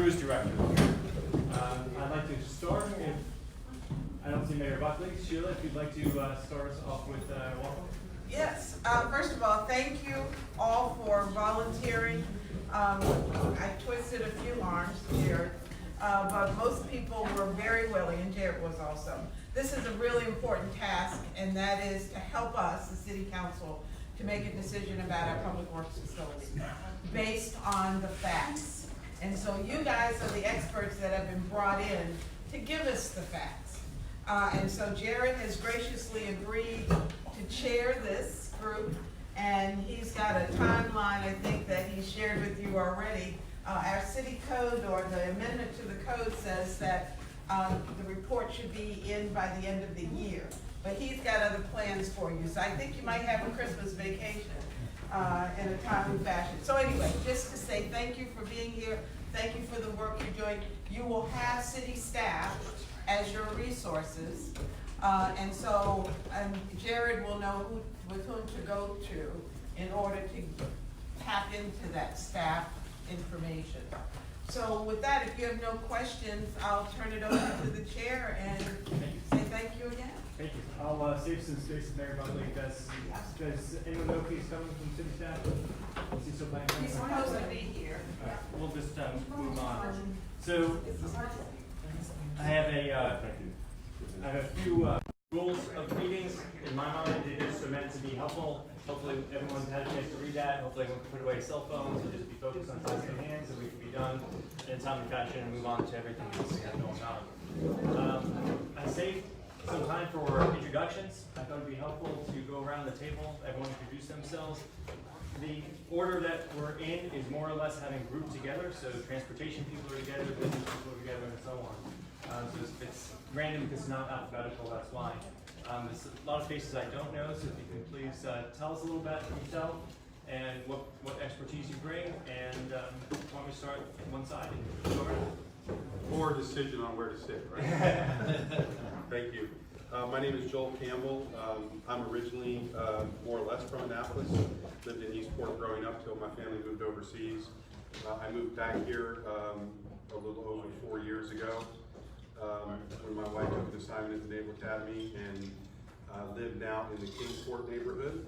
Cruise Director. I'd like to start if, I don't see Mayor Buckley. Sheila, if you'd like to start us off with welcome. Yes, first of all, thank you all for volunteering. I twisted a few arms, Jared, but most people were very willing, and Jared was also. This is a really important task, and that is to help us, the City Council, to make a decision about our public works facility based on the facts. And so you guys are the experts that have been brought in to give us the facts. And so Jared has graciously agreed to chair this group, and he's got a timeline, I think, that he shared with you already. Our city code, or the amendment to the code, says that the report should be in by the end of the year. But he's got other plans for you, so I think you might have a Christmas vacation in a timely fashion. So anyway, just to say thank you for being here, thank you for the work you're doing. You will have city staff as your resources, and so Jared will know with whom to go to in order to tap into that staff information. So with that, if you have no questions, I'll turn it over to the chair and say thank you again. Thank you. I'll save some space if Mayor Buckley does. Does anyone know if he's coming from city staff? Is he still planning? He's supposed to be here. All right, we'll just move on. So I have a few rules of meetings. In my mind, it is meant to be helpful. Hopefully everyone's had a chance to read that. Hopefully everyone can put away cell phones and just be focused on tasks at hand, so we can be done in a timely fashion and move on to everything that's going on. I saved some time for introductions. I thought it would be helpful to go around the table, everyone introduce themselves. The order that we're in is more or less having grouped together, so transportation people are together, business people are together, and so on. So it's random because it's not alphabetical, that's why. There's a lot of faces I don't know, so if you can please tell us a little about yourself and what expertise you bring, and why don't we start on one side and go around. Poor decision on where to sit, right? Thank you. My name is Joel Campbell. I'm originally more or less from Annapolis. Lived in Eastport growing up till my family moved overseas. I moved back here a little over 4 years ago when my wife took an assignment at the Naval Academy, and live now in the Kingsport neighborhood,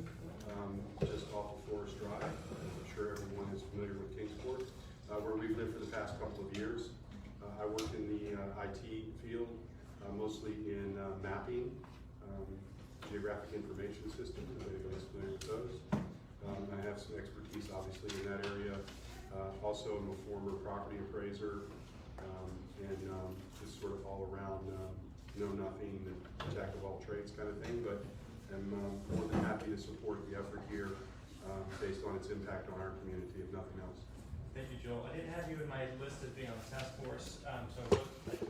just off of Forest Drive. I'm sure everyone is familiar with Kingsport, where we've lived for the past couple of years. I work in the IT field, mostly in mapping, geographic information systems, if anybody's familiar with those. I have some expertise, obviously, in that area. Also, I'm a former property appraiser, and just sort of all around know nothing, jack of all trades kind of thing, but I'm more than happy to support the effort here based on its impact on our community, if nothing else. Thank you, Joel. I didn't have you in my list as being on the task force, so this is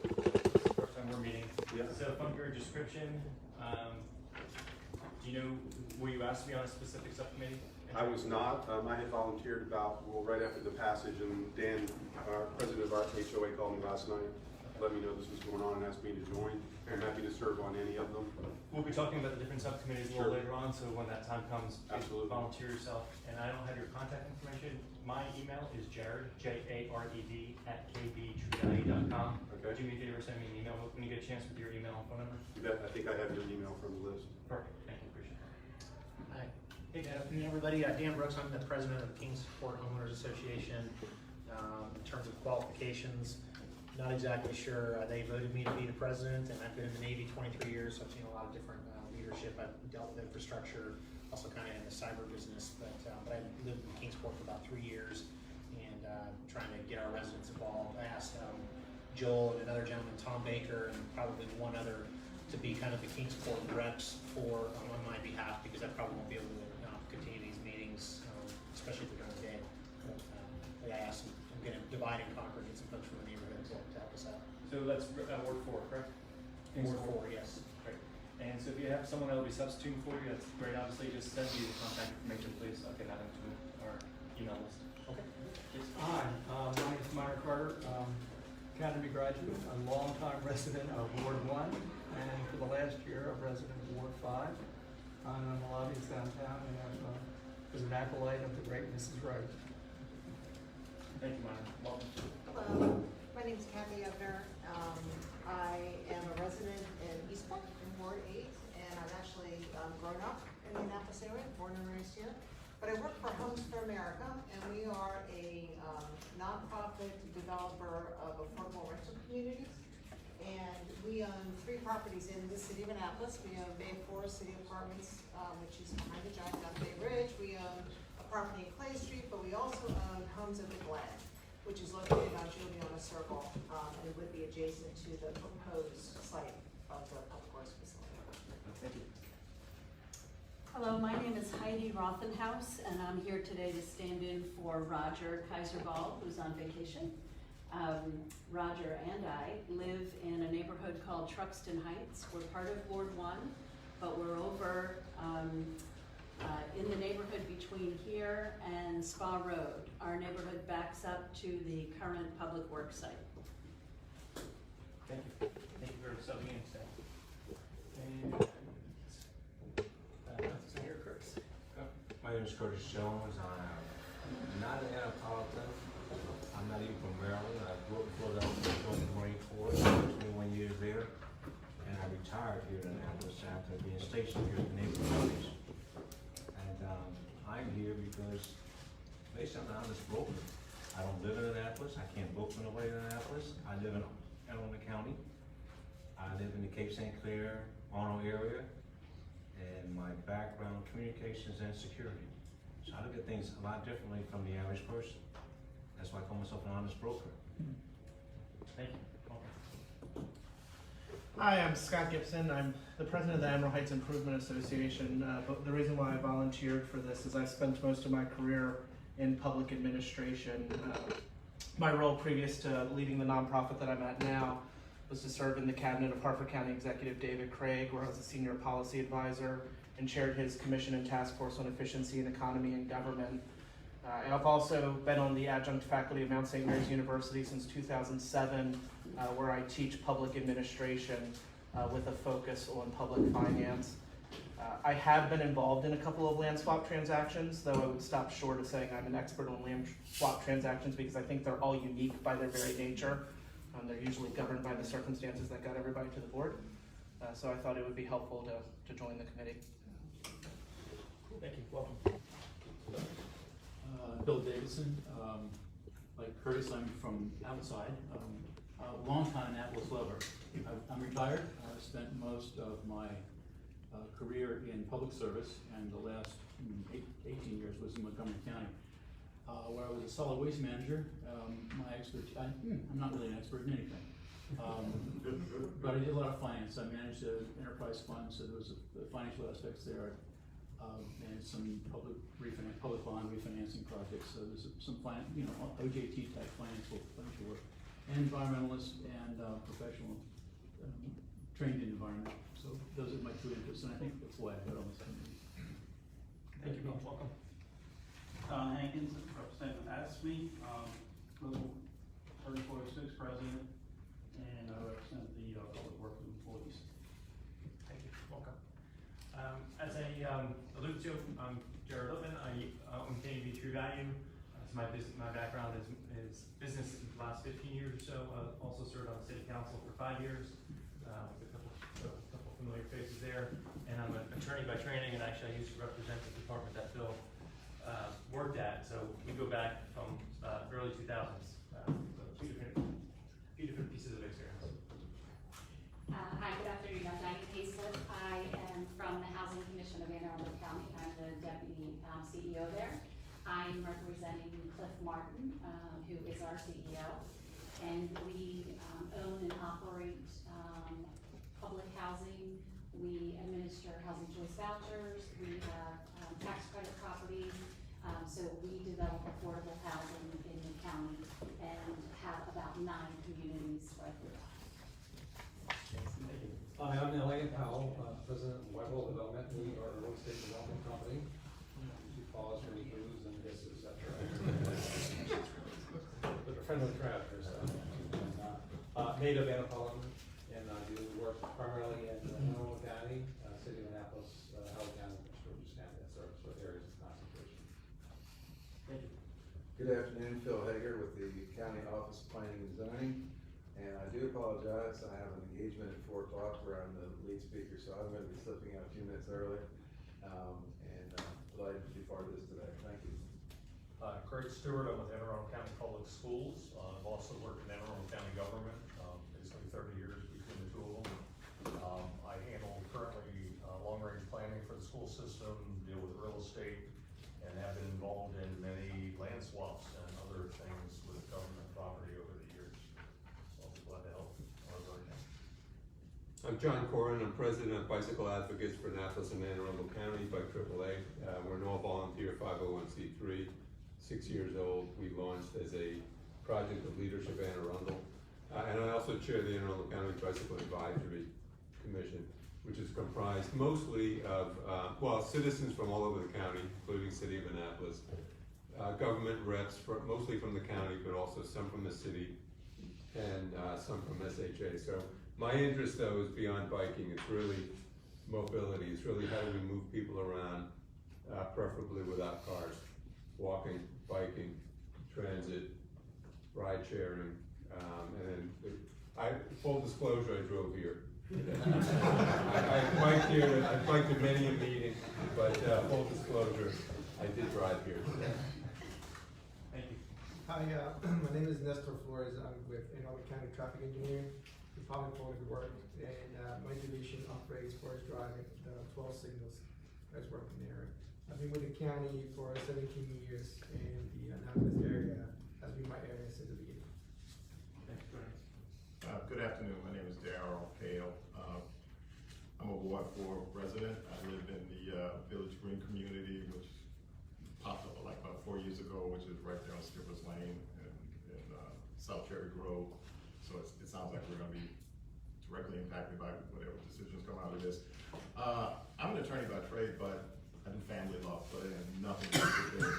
the first time we're meeting. Yeah. So from your description, do you know, were you asked to be on a specific subcommittee? I was not. I had volunteered right after the passage, and Dan, president of our HOA, called me last night, let me know this was going on and asked me to join. I'm happy to serve on any of them. We'll be talking about the different subcommittees a little later on, so when that time comes, please Absolutely. volunteer yourself. And I don't have your contact information. My email is Jared, Jared, @kbtruevalue.com. Okay. Do me a favor, send me an email when you get a chance with your email and phone number. You bet. I think I have your email from the list. Perfect, thank you, appreciate it. Hi. Hey, good afternoon, everybody. Dan Brooks, I'm the president of the Kingsport Homeowners Association. In terms of qualifications, not exactly sure. They voted me to be the president, and I've been in the Navy 23 years, so I've seen a lot of different leadership. I've dealt with infrastructure, also kind of in the cyber business, but I lived in Kingsport for about 3 years, and trying to get our residents involved. I asked Joel and another gentleman, Tom Baker, and probably one other, to be kind of the Kingsport reps on my behalf, because I probably won't be able to continue these meetings, especially during the day. But I asked them, I'm going to divide and conquer, get some folks from the neighborhood to help us out. So that's Ward 4, correct? Ward 4, yes. Great. And so if you have someone that will be substituting for you, that's great. Obviously, just send me the contact information, please. I'll get that into our email list. Okay. Please. Hi, my name is Myra Carter, Academy graduate, a longtime resident of Ward 1, and for the last year, a resident of Ward 5. I'm in the lobbies downtown, and was an acolyte of the great Mrs. Wright. Thank you, Myron. Welcome. Hello, name is Kathy Ebner. I am a resident in Eastbrook in Ward 8, and I've actually grown up in the Annapolis area, born and raised here. But I work for Homes for America, and we are a nonprofit developer of affordable rental communities. And we own 3 properties in the city of Annapolis. We own Bay Forest City Apartments, which is behind the Jack Down Bay Bridge. We own a property in Clay Street, but we also own Homes at the Glen, which is located on Juliana Circle, and it would be adjacent to the proposed site of the public works facility. Thank you. Hello, my name is Heidi Rothenhaus, and I'm here today to stand in for Roger Kaiserball, who's on vacation. Roger and I live in a neighborhood called Truxton Heights. We're part of Ward 1, but we're over in the neighborhood between here and Spa Road. Our neighborhood backs up to the current public works site. Thank you. Thank you for subbing in today. And, Senator Curtis. My name is Curtis Jones. I'm not an Annapolitan. I'm not even from Maryland. I grew up in Philadelphia, joined the Marine Corps, 21 years there, and I retired here in Annapolis after being stationed here at the Naval College. And I'm here because basically I'm an honest broker. I don't live in Annapolis. I can't vote for nobody in Annapolis. I live in Elena County. I live in the Cape St. Clair, Arnold area, and my background, communications and security. So I look at things a lot differently from the average person. That's why I call myself an honest broker. Thank you. Welcome. Hi, I'm Scott Gibson. I'm the president of the Emerald Heights Improvement Association. But the reason why I volunteered for this is I spent most of my career in public administration. My role previous to leading the nonprofit that I'm at now was to serve in the cabinet of Harford County Executive David Craig, where I was a senior policy advisor and chaired his commission and task force on efficiency and economy and government. And I've also been on the adjunct faculty of Mount St. Mary's University since 2007, where I teach public administration with a focus on public finance. I have been involved in a couple of land swap transactions, though I would stop short of saying I'm an expert on land swap transactions because I think they're all unique by their very nature. They're usually governed by the circumstances that got everybody to the board. So I thought it would be helpful to join the committee. Thank you. Welcome. Bill Davidson. Like Curtis, I'm from outside. A long time Annapolis lover. I'm retired. I spent most of my career in public service, and the last 18 years was in Montgomery County, where I was a solid waste manager. My expertise, I'm not really an expert in anything, but I did a lot of finance. I managed an enterprise fund, so there was the financial aspects there. And some public bond refinancing projects. So there's some OJT type financial work, and environmentalist and professional trained in environment. So those are my 2 interests, and I think that's why I got on this committee. Thank you, Bill. Welcome. Don Hankins, representing ASME, Little 3406 president, and I represent the public works employees. Thank you. Welcome. As I alluded to, I'm Jared Lippman. I own KNB True Value. So my background is business in the last 15 years or so. Also served on the city council for 5 years. With a couple familiar faces there. And I'm an attorney by training, and actually I used to represent the department that Bill worked at. So we go back from early 2000s. So few different pieces of experience. Hi, good afternoon. I'm Diane Paisley. I am from the Housing Commission of Anne Arundel County. I'm the deputy CEO there. I'm representing Cliff Martin, who is our CEO. And we own and operate public housing. We administer housing choice vouchers. We have tax credit properties. So we develop affordable housing in the county and have about 9 communities spread throughout. Hi, I'm Elaine Powell, president of Whitehall Development. We are a real estate development company. You follow us for any booze and hisses, et cetera. But a friend of the crowd here, so. Native Annapolitan, and I do work primarily in Anne County, city of Annapolis, Howard County, and Sturgis County. That's our sort of areas of concentration. Thank you. Good Good afternoon, Phil Hager with the County Office of Planning and Zoning. And I do apologize, I have an engagement at 4 o'clock where I'm the lead speaker, so I'm gonna be slipping out a few minutes early. Delighted to be part of this today, thank you. Craig Stewart, I'm with Anne Arundel County Public Schools. I've also worked in Anne Arundel County government, basically 30 years between the two of them. I handle currently long-range planning for the school system, deal with real estate, and have been involved in many land swaps and other things with government property over the years. So I'll be glad to help. I'm John Corin, I'm president of Bicycle Advocates for Annapolis and Anne Arundel County by AAA. We're an all-volunteer 501c3, 6 years old. We launched as a project of Leadership Anne Arundel. And I also chair the Anne Arundel County Bicycle Advisory Commission, which is comprised mostly of, citizens from all over the county, including City of Annapolis, government reps, mostly from the county, but also some from the city, and some from SHA. So my interest, though, is beyond biking. It's really mobility. It's really how do we move people around, preferably without cars, walking, biking, transit, ride sharing, and then full disclosure, I drove here. I've biked in many a meeting, but full disclosure, I did drive here. Thank you. Hi, my name is Nestor Flores. I'm with Anne Arundel County Traffic Engineering, Department of Public Works, and my division operates forest driving, the 12 signals that's working there. I've been with the county for 17 years, and the Annapolis area has been my area since the beginning. Thanks, go ahead. Good afternoon, my name is Darryl Kale. I'm a Ward 4 resident. I live in the Village Green community, which popped up like about 4 years ago, which is right there on Skipper's Lane in South Cherry Grove. So it sounds like we're gonna be directly impacted by whatever decisions come out of this. I'm an attorney by trade, but I do family law, so it has nothing to do with it.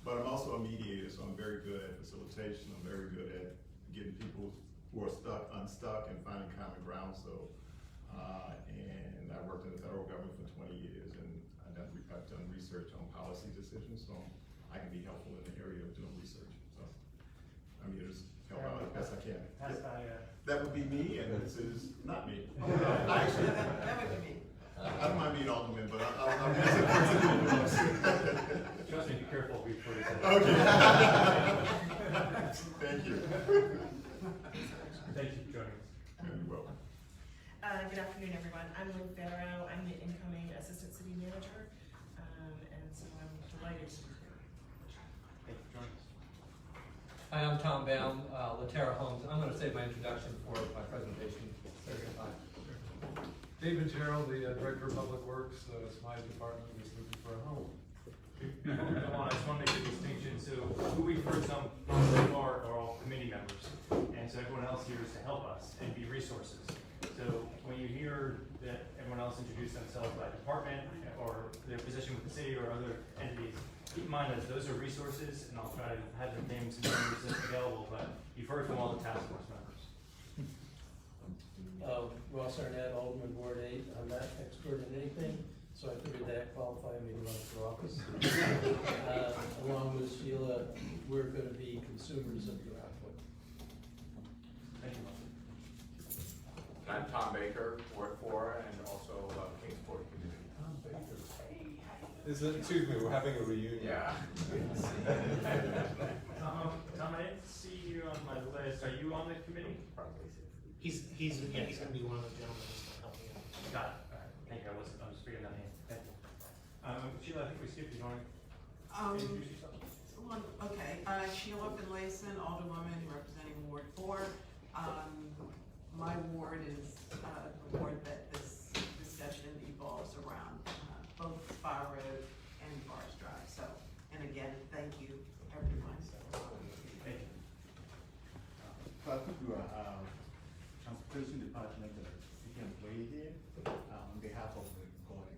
But I'm also a mediator, so I'm very good at facilitation. I'm very good at getting people who are unstuck and finding common ground. So, and I worked in the federal government for 20 years, and I've done research on policy decisions, so I can be helpful in the area of doing research. So I'm here to help out as best I can. That would be me, and this is not me. Actually, That would be me. I don't mind being alderman, but I'm just a person. Trust me, be careful before you say that. Okay. Thank you. Thank you for joining us. You're welcome. Good afternoon, everyone. I'm Lynn Farrow. I'm the incoming Assistant City Manager, and so I'm delighted to be here. Thank you for joining us. Hi, I'm Tom Baum, Laterra Homes. I'm going to save my introduction for my presentation. David Terrell, the Director of Public Works. It's my department is looking for a home. I just want to make a distinction. So who we've heard so far are all committee members, and so everyone else here is to help us and be resources. So when you hear that everyone else introduce themselves by department or their position with the city or other entities, keep in mind that those are resources, and I'll try to have their names and numbers available, but you've heard from all the task force members. Ross Arnett, Alderman Ward 8. I'm not expert in anything, so I figured that qualified me to run for office. Along with Sheila, we're going to be consumers of your output. Thank you. I'm Tom Baker, Ward 4, and also Kingsport Community. Tom Baker. Excuse me, we're having a reunion. Yeah. Tom, I didn't see you on my list. Are you on the committee? He's going to be one of the gentlemen who's going to help me out. Got it. All right. Thank you. I was forgetting that name. Thank you. Sheila, I think we skipped you. Introduce yourself. Okay, Sheila Finlayson, Alderwoman representing Ward 4. My ward is the ward that this discussion evolves around, both Fire Road and Forest Drive. So, and again, thank you, everyone. Thank you. Transportation Department, City Employee here, on behalf of the calling.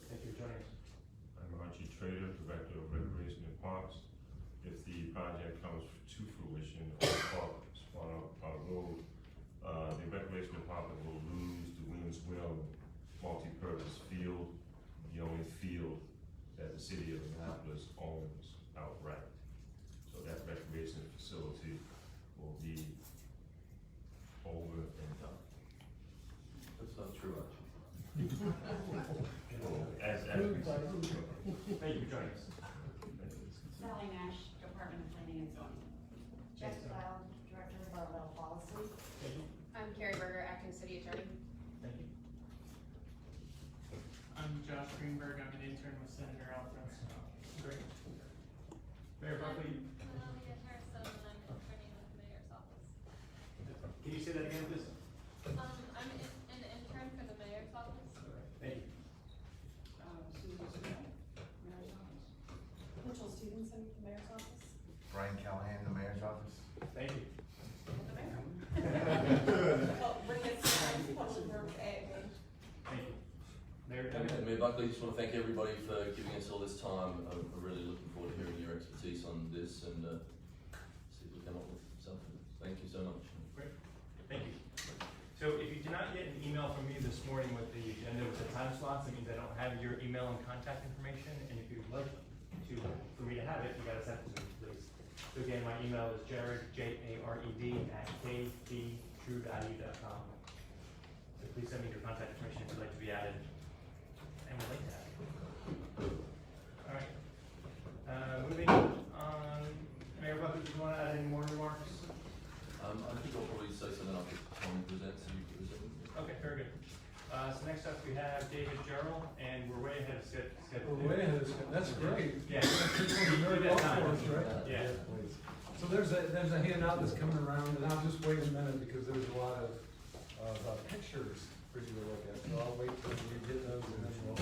Thank you for joining us. I'm Archie Trader, Director of Recreation and Parks. If the project comes to fruition on Park Road, the Recreation Department will lose the Williams Well multi-purpose field, the only field that the city of Annapolis owns outright. that recreation facility will be over and done. That's not true, actually. As we speak. Thank you for joining us. Sally Nash, Department of Planning and Zoning. Jeff Cloud, Director of Environmental Policy. I'm Carrie Berger, Acting City Attorney. Thank you. I'm Josh Greenberg, I'm an intern with Senator Alfred. Great. Mayor Buckley, Leah Harrison, and I'm an attorney with the mayor's office. can you say that again, please? I'm an intern for the mayor's office. Thank you. Susan Smith, Mayor's Office. Mitchell Stevenson, the Mayor's Office. Brian Callahan, the mayor's office. Thank you. The mayor. Well, bring it to Public Works AA. Thank you. Mayor, And Mayor Buckley, just want to thank everybody for giving us all this time. I'm really looking forward to hearing your expertise on this and see if we come up with something. Thank you so much. Great. Thank you. So if you did not get an email from me this morning with the agenda with the time slots, it means I don't have your email and contact information. And if you'd like for me to have it, you gotta send it to me, please. So again, my email is Jared, Jared, @kbtruevalue.com. So please send me your contact information if you'd like to be added. And we'd like to have you. All right. Moving on, Mayor Buckley, do you want to add any more remarks? I think I'll probably say something after Tom presents and you present. Okay, very good. So next up we have David Gerald, and we're way ahead of schedule. We're way ahead of schedule. That's great. Yeah. Very well for us, right? Yeah. So there's a handout that's coming around, and I'll just wait a minute because there's a lot of pictures for you to look at. So I'll wait till you get those and then we'll.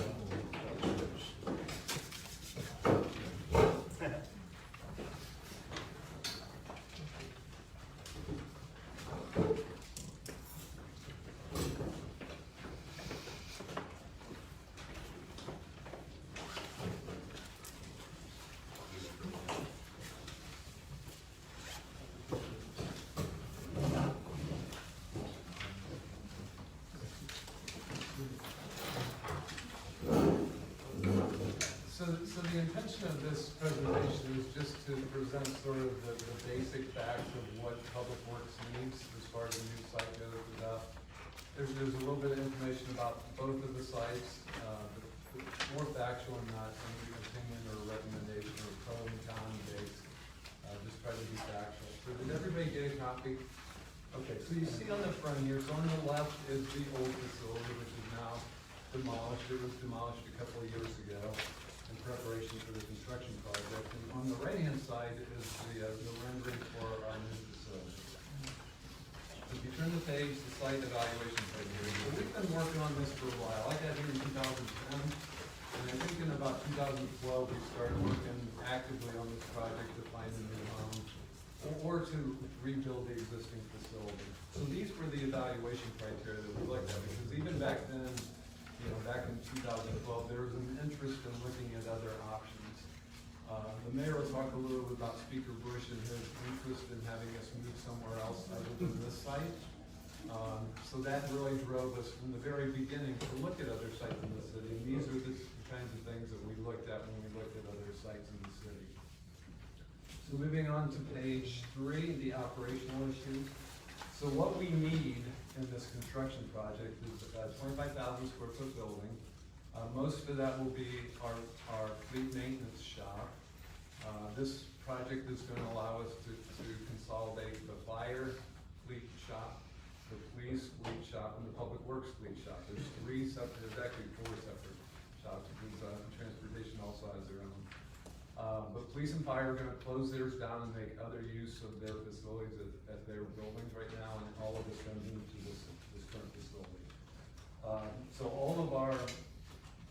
So the intention of this presentation is just to present sort of the basic facts of what Public Works needs as far as the new site goes. There's a little bit of information about both of the sites, but more factual and not any opinion or recommendation or pro and con based. Just try to be factual. So did everybody get a copy? Okay, so you see on the front here, so on the left is the old facility, which is now demolished. It was demolished a couple of years ago in preparation for the construction project. And on the right-hand side is the rendering for our new facility. If you turn the page, the site evaluation criteria. So we've been working on this for a while. I got here in 2010, and I think in about 2012 we started working actively on this project to find a new home or to rebuild the existing facility. So these were the evaluation criteria that we looked at, because even back then, back in 2012, there was an interest in looking at other options. The mayor will talk a little bit about Speaker Bush and his interest in having us move somewhere else other than this site. So that really drove us from the very beginning to look at other sites in the city. And these are the kinds of things that we looked at when we looked at other sites in the city. So moving on to page 3, the operational issues. So what we need in this construction project is a 25,000 square foot building. Most of that will be our fleet maintenance shop. This project is going to allow us to consolidate the fire fleet shop, the police fleet shop, and the public works fleet shop. There's actually 4 separate shops, because transportation also has their own. But police and fire are going to close theirs down and make other use of their facilities at their buildings right now, and all of this comes into this current facility. So all of our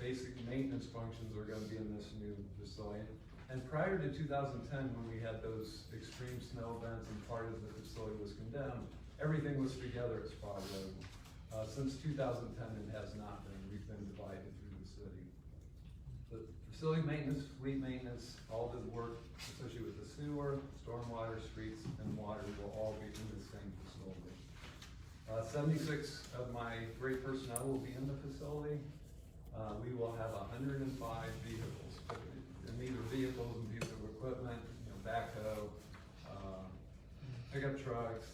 basic maintenance functions are going to be in this new facility. And prior to 2010, when we had those extreme snow events and part of the facility was condemned, everything was together at Spa Road. Since 2010, it has not been. We've been divided through the city. The facility maintenance, fleet maintenance, all the work associated with the sewer, stormwater, streets, and water will all be in the same facility. 76 of my great personnel will be in the facility. We will have 105 vehicles, and these are vehicles and pieces of equipment, backhoe, pickup trucks,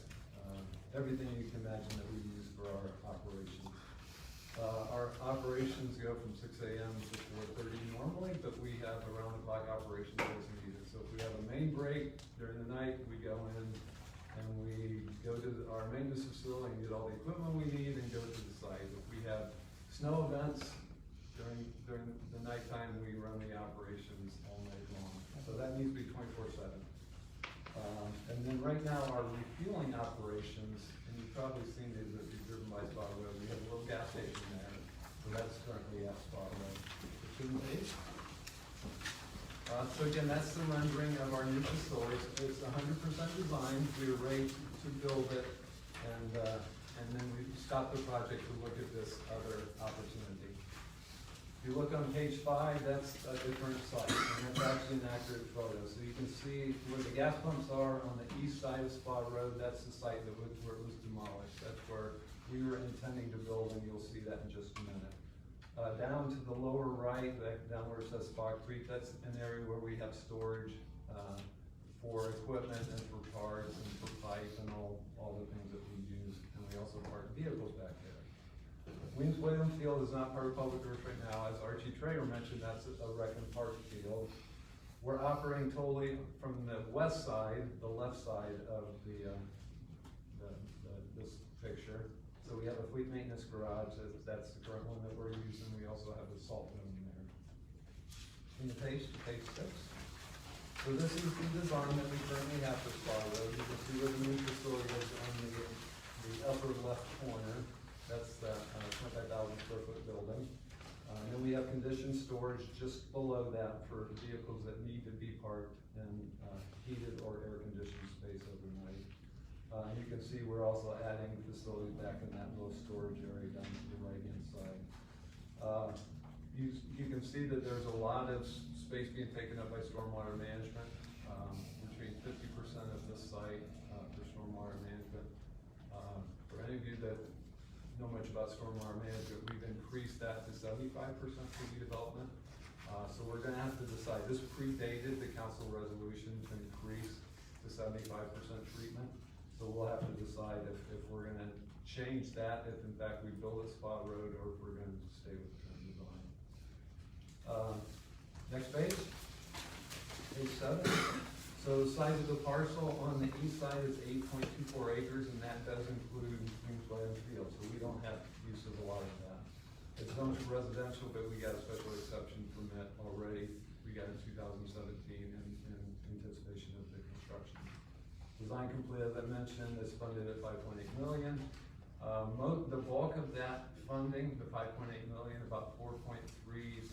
everything you can imagine that we use for our operations. Our operations go from 6 a.m. to 4:30 normally, but we have around-the-clock operations as needed. So if we have a main break during the night, we go in and we go to our maintenance facility and get all the equipment we need and go to the site. If we have snow events during the nighttime, we run the operations all night long. So that needs to be 24/7. And then right now, our refueling operations, and you've probably seen these if you've driven by Spot Road, we have a little gas station there. So that's currently at Spot Road. So again, that's the rendering of our new facility. It's 100% designed. We were ready to build it, and then we stopped the project to look at this other opportunity. If you look on page 5, that's a different site, and that's actually an accurate photo. So you can see where the gas pumps are on the east side of Spot Road. That's the site where it was demolished. That's where we were intending to build, and you'll see that in just a minute. Down to the lower right, down where it says Spot Creek, that's an area where we have storage for equipment and for parts and for pipe and all the things that we use. And we also park vehicles back there. Williams Field is not part of Public Works right now. As Archie Trader mentioned, that's a rec and park field. We're operating totally from the west side, the left side of this picture. So we have a fleet maintenance garage, that's the current one that we're using. We also have the salt room there. In the page 6. So this is the design that we currently have for Spot Road. You can see where the new facility is on the upper left corner. That's the 25,000 square foot building. And then we have conditioned storage just below that for vehicles that need to be parked in heated or air conditioned space overnight. You can see we're also adding facilities back in that little storage area down to the right hand side. You can see that there's a lot of space being taken up by stormwater management, between 50% of this site for stormwater management. For any of you that know much about stormwater management, we've increased that to 75% for redevelopment. So we're gonna have to decide. This predated the council resolution to increase to 75% treatment. So we'll have to decide if we're gonna change that, if in fact we build a Spot Road, or if we're gonna stay with the current design. Next page, page 7. So the size of the parcel on the east side is 8.24 acres, and that does include Williams Field, so we don't have use of a lot of that. It's zoned for residential, but we got a special exception permit already. We got in 2017 in anticipation of the construction. Design complete, as I mentioned, is funded at $5.8 million. The bulk of that funding, the $5.8 million, about $4.375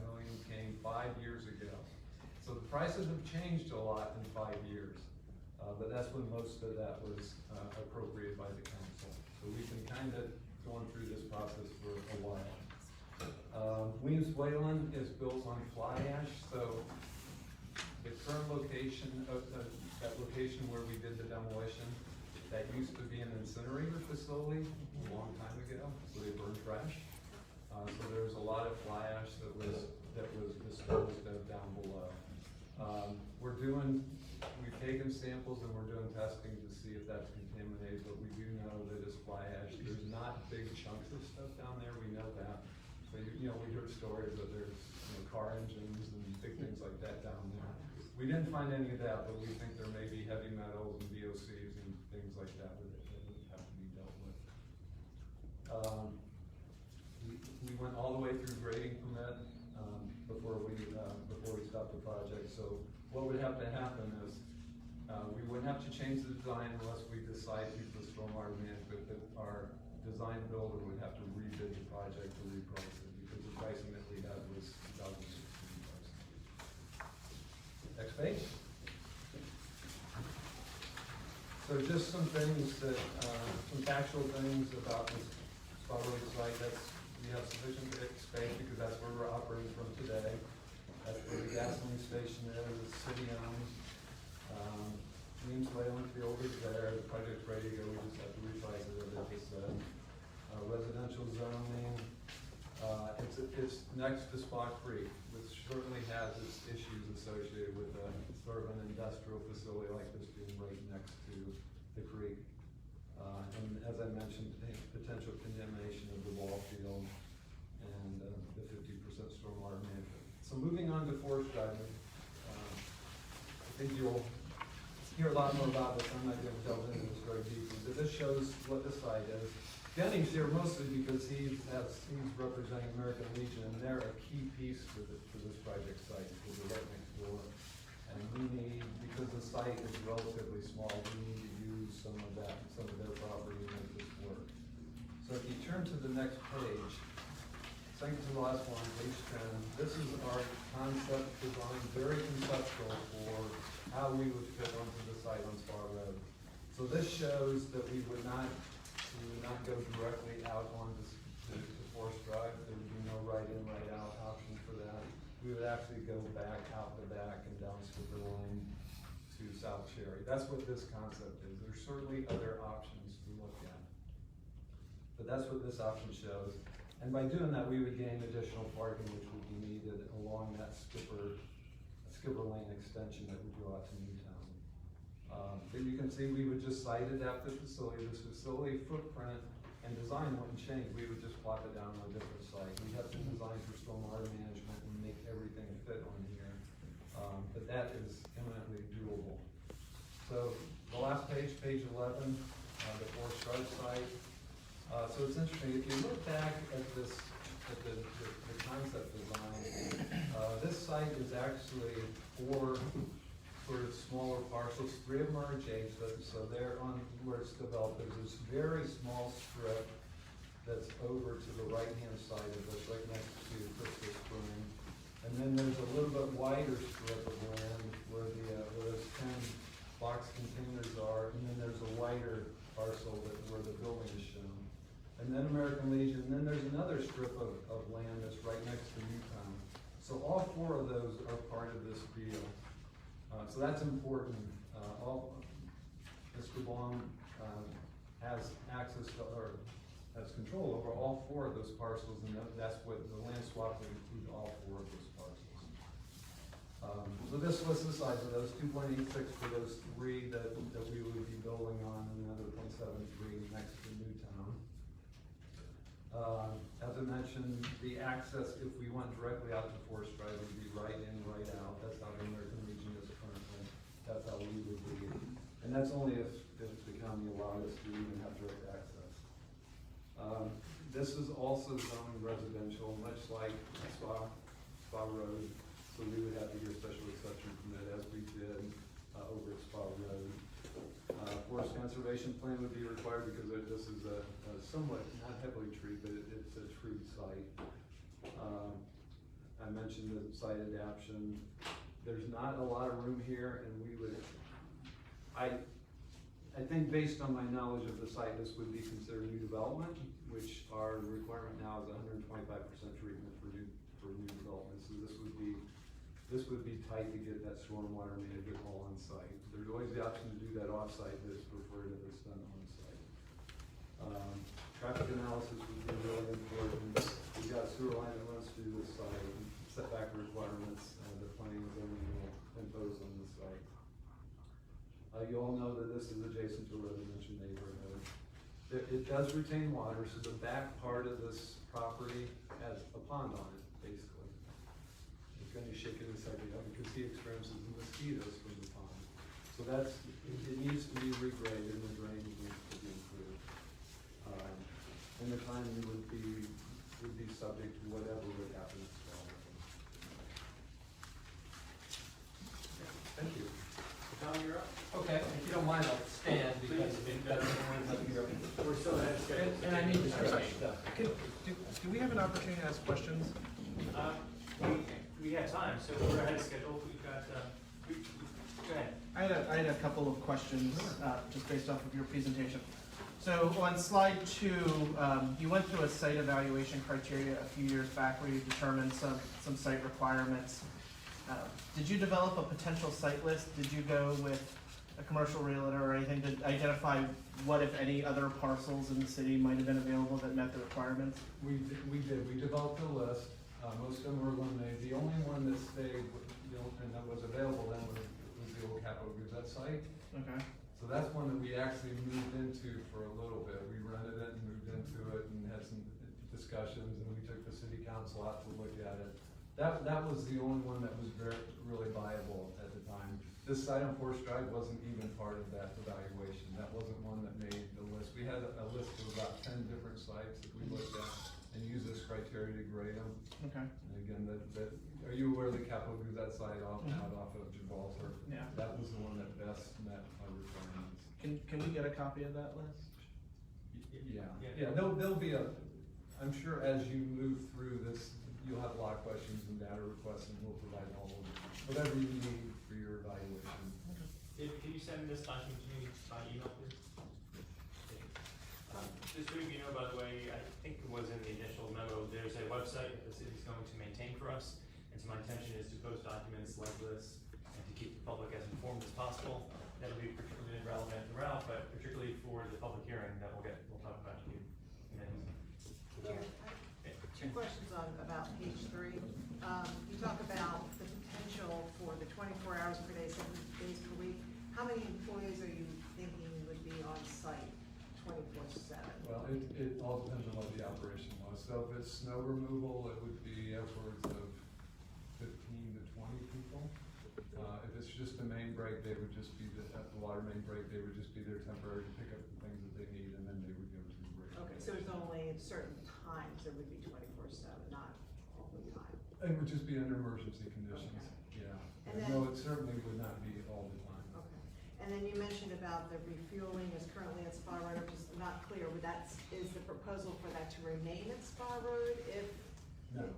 million, came 5 years ago. So the prices have changed a lot in 5 years, but that's when most of that was appropriated by the council. So we've been kind of going through this process for a while. Williams Wayland is built on fly ash, so the current location of that location where we did the demolition, that used to be an incinerator facility a long time ago, so they burned trash. So there's a lot of fly ash that was disposed of down below. We've taken samples and we're doing testing to see if that's contaminated, but we do know that it's fly ash. There's not big chunks of stuff down there, we know that. But we heard stories that there's car engines and big things like that down there. We didn't find any of that, but we think there may be heavy metals and VOCs and things like that that would have to be dealt with. We went all the way through grading permit before we stopped the project. So what would have to happen is we wouldn't have to change the design unless we decide to for stormwater management, but our design builder would have to rebid the project to reprice it because the pricing that we had was 2016 pricing. Next page. So just some things that, some factual things about this Spot Road site. We have sufficient space because that's where we're operating from today. That's where the gasoline station is, it's city owned. Williams Wayland Field is there, the project's ready to go, we just have to reprice it, as I just said. Residential zoning, it's next to Spot Creek, which certainly has its issues associated with sort of an industrial facility like this being right next to hear a lot more about this, I'm not gonna delve into this very deeply, but this shows what the site is. Denny's here mostly because he's representing American Legion, and they're a key piece for this project site, because they're right next door. And we need, because the site is relatively small, we need to use some of their property to make this work. So if you turn to the next page, second to the last one, page 10, this is our concept design, very conceptual for how we would fit onto the site on Spa Road. So this shows that we would not go directly out onto Forest Drive. There would be no right-in, right-out option for that. We would actually go back out the back and down Skipper Lane to South Cherry. That's what this concept is. There's certainly other options to look at, but that's what this option shows. And by doing that, we would gain additional parking, which would be needed along that Skipper Lane extension that would go out to Newtown. But you can see we would just site adapt the facility. This facility footprint and design wouldn't change. We would just plop it down on a different site. We have to design for stormwater management and make everything fit on here. But that is eminently doable. So the last page, page 11, the Forest Drive site. So it's interesting, if you look back at the concept design, this site is actually 4 sort of smaller parcels. 3 of them are adjacent, so they're on where it's developed. There's this very small strip that's over to the right-hand side of this, right next to Crystal Spring. And then there's a little bit wider strip of land where those 10 box containers are, and then there's a wider parcel where the building is shown. And then American Legion, and then there's another strip of land that's right next to Newtown. So all 4 of those are part of this deal. So that's important. Mr. Baum has access to, or has control over all 4 of those parcels, and that's what the land swap would include, all 4 of those parcels. So this lists the size of those, 2.86 for those 3 that we would be building on, and another 0.73 next to Newtown. As I mentioned, the access, if we went directly out to Forest Drive, would be right in, right out. That's how the American Legion is currently. That's how we would be. And that's only if the county allowed us to even have direct access. This is also zoned residential, much like Spa Road. So we would have to get a special exception permit, as we did over at Spa Road. Forest conservation plan would be required because this is a somewhat, not heavily treed, but it's a treed site. I mentioned the site adaption. There's not a lot of room here, and we would, I think based on my knowledge of the site, this would be considered new development, which our requirement now is 125% treatment for new development. So this would be tight to get that stormwater management all on site. There's always the option to do that off site, but it's preferred if it's done on site. Traffic analysis would be really important. We've got sewer line that runs through this site, setback requirements, the planning zoning will impose on the site. You all know that this is adjacent to a residential neighborhood. It does retain water, so the back part of this property has a pond on it, basically. It's going to shake it inside the oven because he experiences mosquitoes from the pond. So it needs to be regraded and the drainage needs to be improved. And the timing would be subject to whatever would happen to Spa Road. Thank you. Tom, you're up. Okay, if you don't mind, I'll stand because that's the ones up here. We're still ahead of schedule. And I need to start stuff. Do we have an opportunity to ask questions? We have time, so we're ahead of schedule. We've got, go ahead. I had a couple of questions, just based off of your presentation. So on slide 2, you went through a site evaluation criteria a few years back where you determined some site requirements. Did you develop a potential site list? Did you go with a commercial realtor or anything to identify what, if any, other parcels in the city might have been available that met the requirements? We did. We developed a list. Most of them were eliminated. The only one that stayed, and that was available then was the old Capitol Gazette site. Okay. So that's one that we actually moved into for a little bit. We rented it and moved into it and had some discussions, and we took the city council out to look at it. That was the only one that was really viable at the time. This site on Forest Drive wasn't even part of that evaluation. That wasn't one that made the list. We had a list of about 10 different sites that we looked at and used this criteria to grade them. Okay. And again, are you aware the Capitol Gazette site out off of Gibraltar? Yeah. That was the one that best met our requirements. Can we get a copy of that list? Yeah, there'll be I'm sure as you move through this, you'll have a lot of questions and data requests, and we'll provide all of whatever you need for your evaluation. Can you send this document to me by email, please? Just so you know, by the way, I think it was in the initial memo, there's a website that the city's going to maintain for us. And so my intention is to post documents like this and to keep the public as informed as possible. That'll be particularly relevant throughout, but particularly for the public hearing that we'll talk about to you. Two questions about page 3. You talk about the potential for the 24 hours per day, 7 days per week. How many employees are you thinking would be on site 24/7? Well, it all depends on what the operation was. So if it's snow removal, it would be upwards of 15 to 20 people. If it's just the main break, they would just be at the water main break, they would just be there temporarily to pick up the things that they need, and then they would go to the break. Okay, so it's only at certain times there would be 24/7, not all the time. It would just be under emergency conditions, yeah. And then- No, it certainly would not be all the time. Okay. And then you mentioned about the refueling is currently at Spa Road, which is not clear. Is the proposal for that to remain at Spa Road if? No.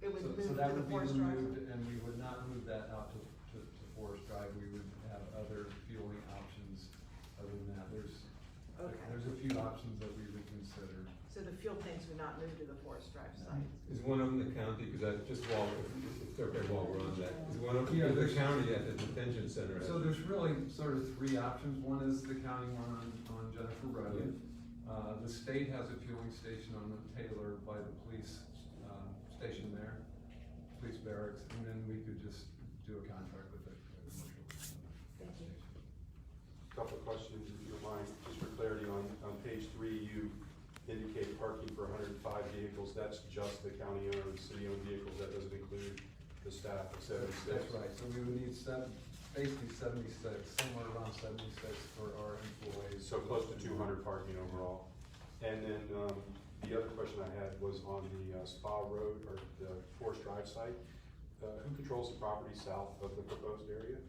It would So move that to the would be Forest Drive? removed, and we would not move that out to Forest Drive. We would have other fueling options other than that. Okay. There's a few options that we would consider. So the fuel tanks would not move to the Forest Drive site? Is one of them the county, because I just if it's okay while we're on that, is one of Yeah, the there's- county at the detention center? So there's really sort of 3 options. One is the county one on Jennifer Road. The state has a fueling station on Taylor by the police station there, police barracks, and then we could just do a contract with the commercial station. Couple of questions, if you don't mind, just for clarity, on page 3, you indicate parking for 105 vehicles, that's just the county-owned, city-owned vehicles, that doesn't include the staff of 76? That's right, so we would need basically 76, somewhere around 76 for our employees. So close to 200 parking overall. And then, the other question I had was on the Spa Road, or the Forest Drive site. Who controls the property south of the proposed area?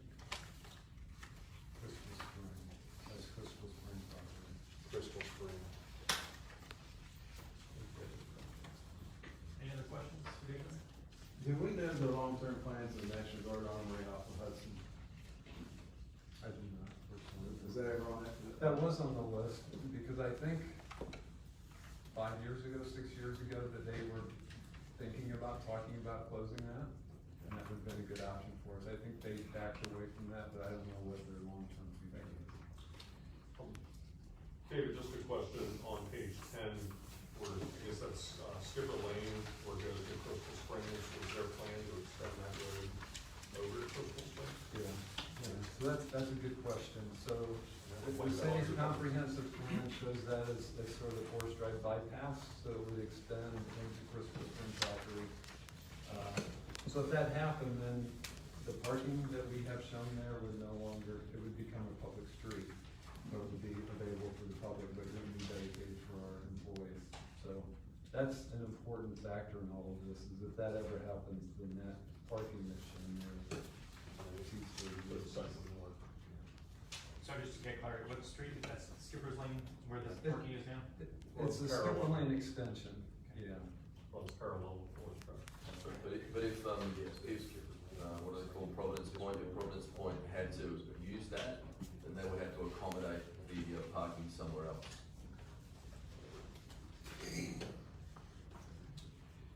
Crystal Spring, that's Crystal Spring property. Crystal Spring. Any other questions? Do we know the long-term plans of the National Guard Armory off of Hudson? I do not personally. Is that ever on that? That was on the list, because I think 5 years ago, 6 years ago, that they were talking about closing that, and that would have been a good option for us. I think they backed away from that, but I don't know what their long-term thinking is. David, just a question on page 10, where I guess that's Skipper Lane, where it goes to Crystal Springs, was there a plan to extend that road over to Crystal Springs? Yeah, so that's a good question. So the city's comprehensive plan shows that as sort of a Forest Drive bypass, so it would extend into Crystal Springs property. So if that happened, then the parking that we have shown there would no longer, it would become a public street. So it would be available for the public, but it wouldn't be dedicated for our employees. So that's an important factor in all of this, is if that ever happens, then that parking that's shown there ceases to exist. So just to get clarity, what street, that's Skipper's Lane, where the parking is now? It's the Skipper Lane extension, yeah. Well, it's parallel with Forest Drive. But if what are they called, Providence Point, if Providence Point had to use that, then they would have to accommodate the parking somewhere else.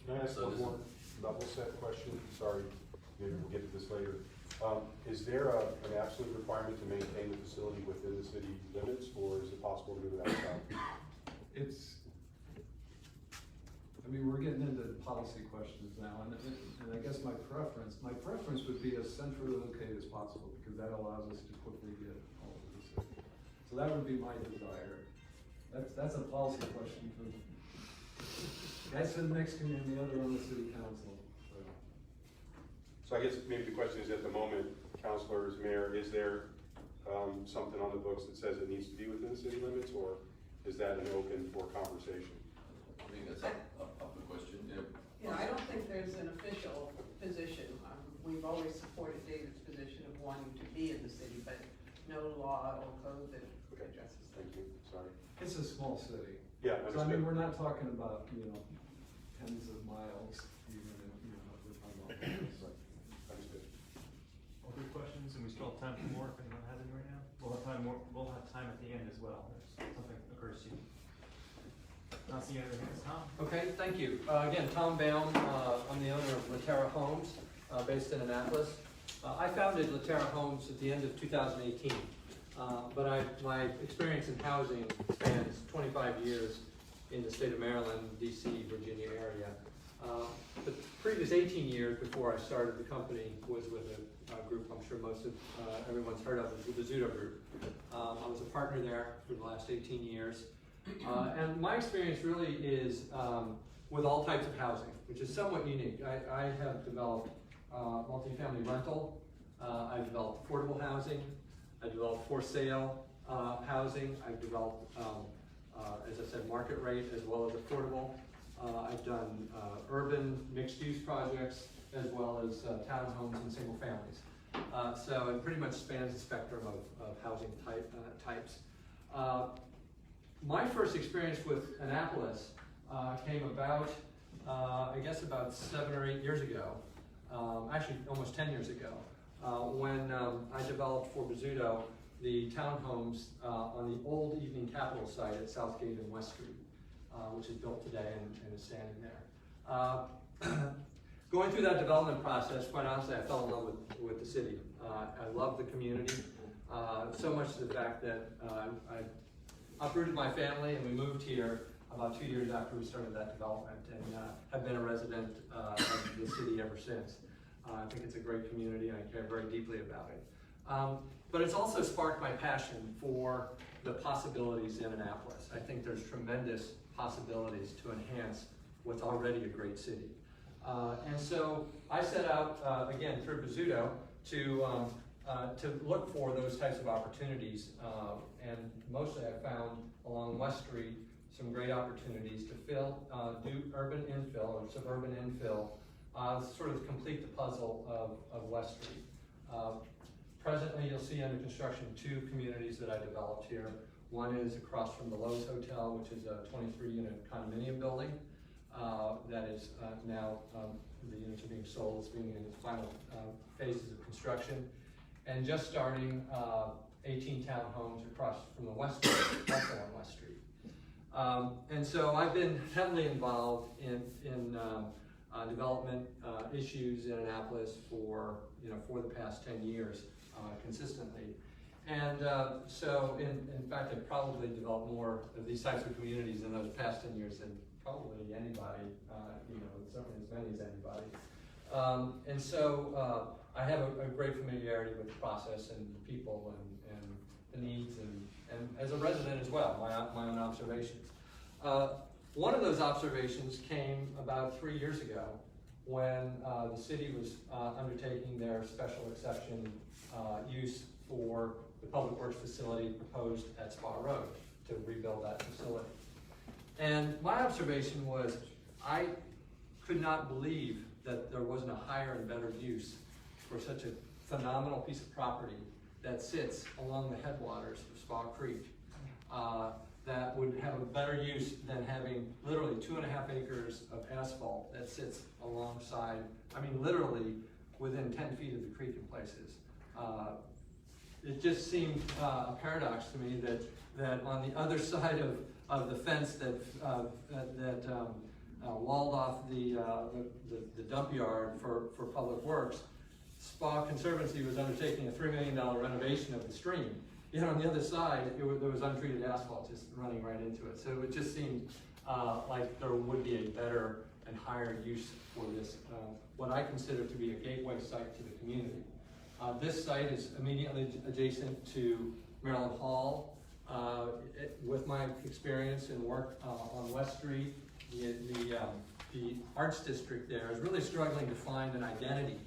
Can I ask So one this more level set question? Sorry, maybe we'll get to this later. Is there an absolute requirement to maintain the facility within the city limits, or is it possible to move it outside? We're getting into policy questions now, and I guess my preference would be as centrally located as possible, because that allows us to quickly get all of the city. So that would be my desire. That's a policy question for guys in the next community, the other on the city council. So I guess maybe the question is, at the moment, councilors, mayor, is there something on the books that says it needs to be within the city limits, or is that an open for conversation? I think that's up for question, yeah. Yeah, I don't think there's an official position. We've always supported David's position of wanting to be in the city, but no law or code that addresses that. Thank you, sorry. It's a small city. Yeah, So I mean, understood. we're not talking about, tens of miles, even in, we're talking about miles. Understood. All good questions, and we still have time for more if anyone has any right now. We'll have time at the end as well, if something occurs to you. Not seeing anything, Tom? Okay, thank you. Again, Tom Baum, I'm the owner of Latera Homes, based in Annapolis. I founded Latera Homes at the end of 2018, but my experience in housing spans 25 years in the state of Maryland, DC, Virginia area. The previous 18 years before I started the company was with a group I'm sure most of everyone's heard of, the Bizzuto Group. I was a partner there for the last 18 years. And my experience really is with all types of housing, which is somewhat unique. I have developed multifamily rental, I've developed affordable housing, I developed for sale housing, I've developed, as I said, market rate as well as affordable. I've done urban mixed-use projects as well as townhomes and single families. So it pretty much spans the spectrum of housing types. My first experience with Annapolis came about, I guess about 7 or 8 years ago, actually almost 10 years ago, when I developed for Bizzuto the townhomes on the old Evening Capital site at Southgate and West Street, which is built today and is standing there. Going through that development process, quite honestly, I fell in love with the city. I love the community, so much to the fact that I uprooted my family and we moved here about 2 years after we started that development, and have been a resident of the city ever since. I think it's a great community and I care very deeply about it. But it's also sparked my passion for the possibilities in Annapolis. I think there's tremendous possibilities to enhance what's already a great city. And so I set out, again, through Bizzuto to look for those types of opportunities. And mostly I found along West Street some great opportunities to do urban infill or suburban infill, sort of complete the puzzle of West Street. Presently, you'll see under construction 2 communities that I developed here. One is across from the Lowe's Hotel, which is a 23-unit condominium building that is now, the units are being sold, it's being in its final phases of construction. And just starting 18 townhomes across from the West Street, also on West Street. And so I've been heavily involved in development issues in Annapolis for the past 10 years consistently. And so in fact, I've probably developed more of these types of communities in those past 10 years than probably anybody, certainly as many as anybody. And so I have a great familiarity with the process and the people and the needs and as a resident as well, my own observations. One of those observations came about 3 years ago when the city was undertaking their special exception use for the public works facility proposed at Spa Road to rebuild that facility. And my observation was I could not believe that there wasn't a higher and better use for such a phenomenal piece of property that sits along the headwaters of Spa Creek that would have a better use than having literally 2.5 acres of asphalt that sits alongside, I mean literally within 10 feet of the creek in places. It just seemed a paradox to me that on the other side of the fence that walled off the dump yard for public works, Spa Conservancy was undertaking a $3 million renovation of the stream. Yet on the other side, there was untreated asphalt just running right into it. So it just seemed like there would be a better and higher use for this, what I consider to be a gateway site to the community. This site is immediately adjacent to Maryland Hall. With my experience and work on West Street, the Arts District there is really struggling to find an identity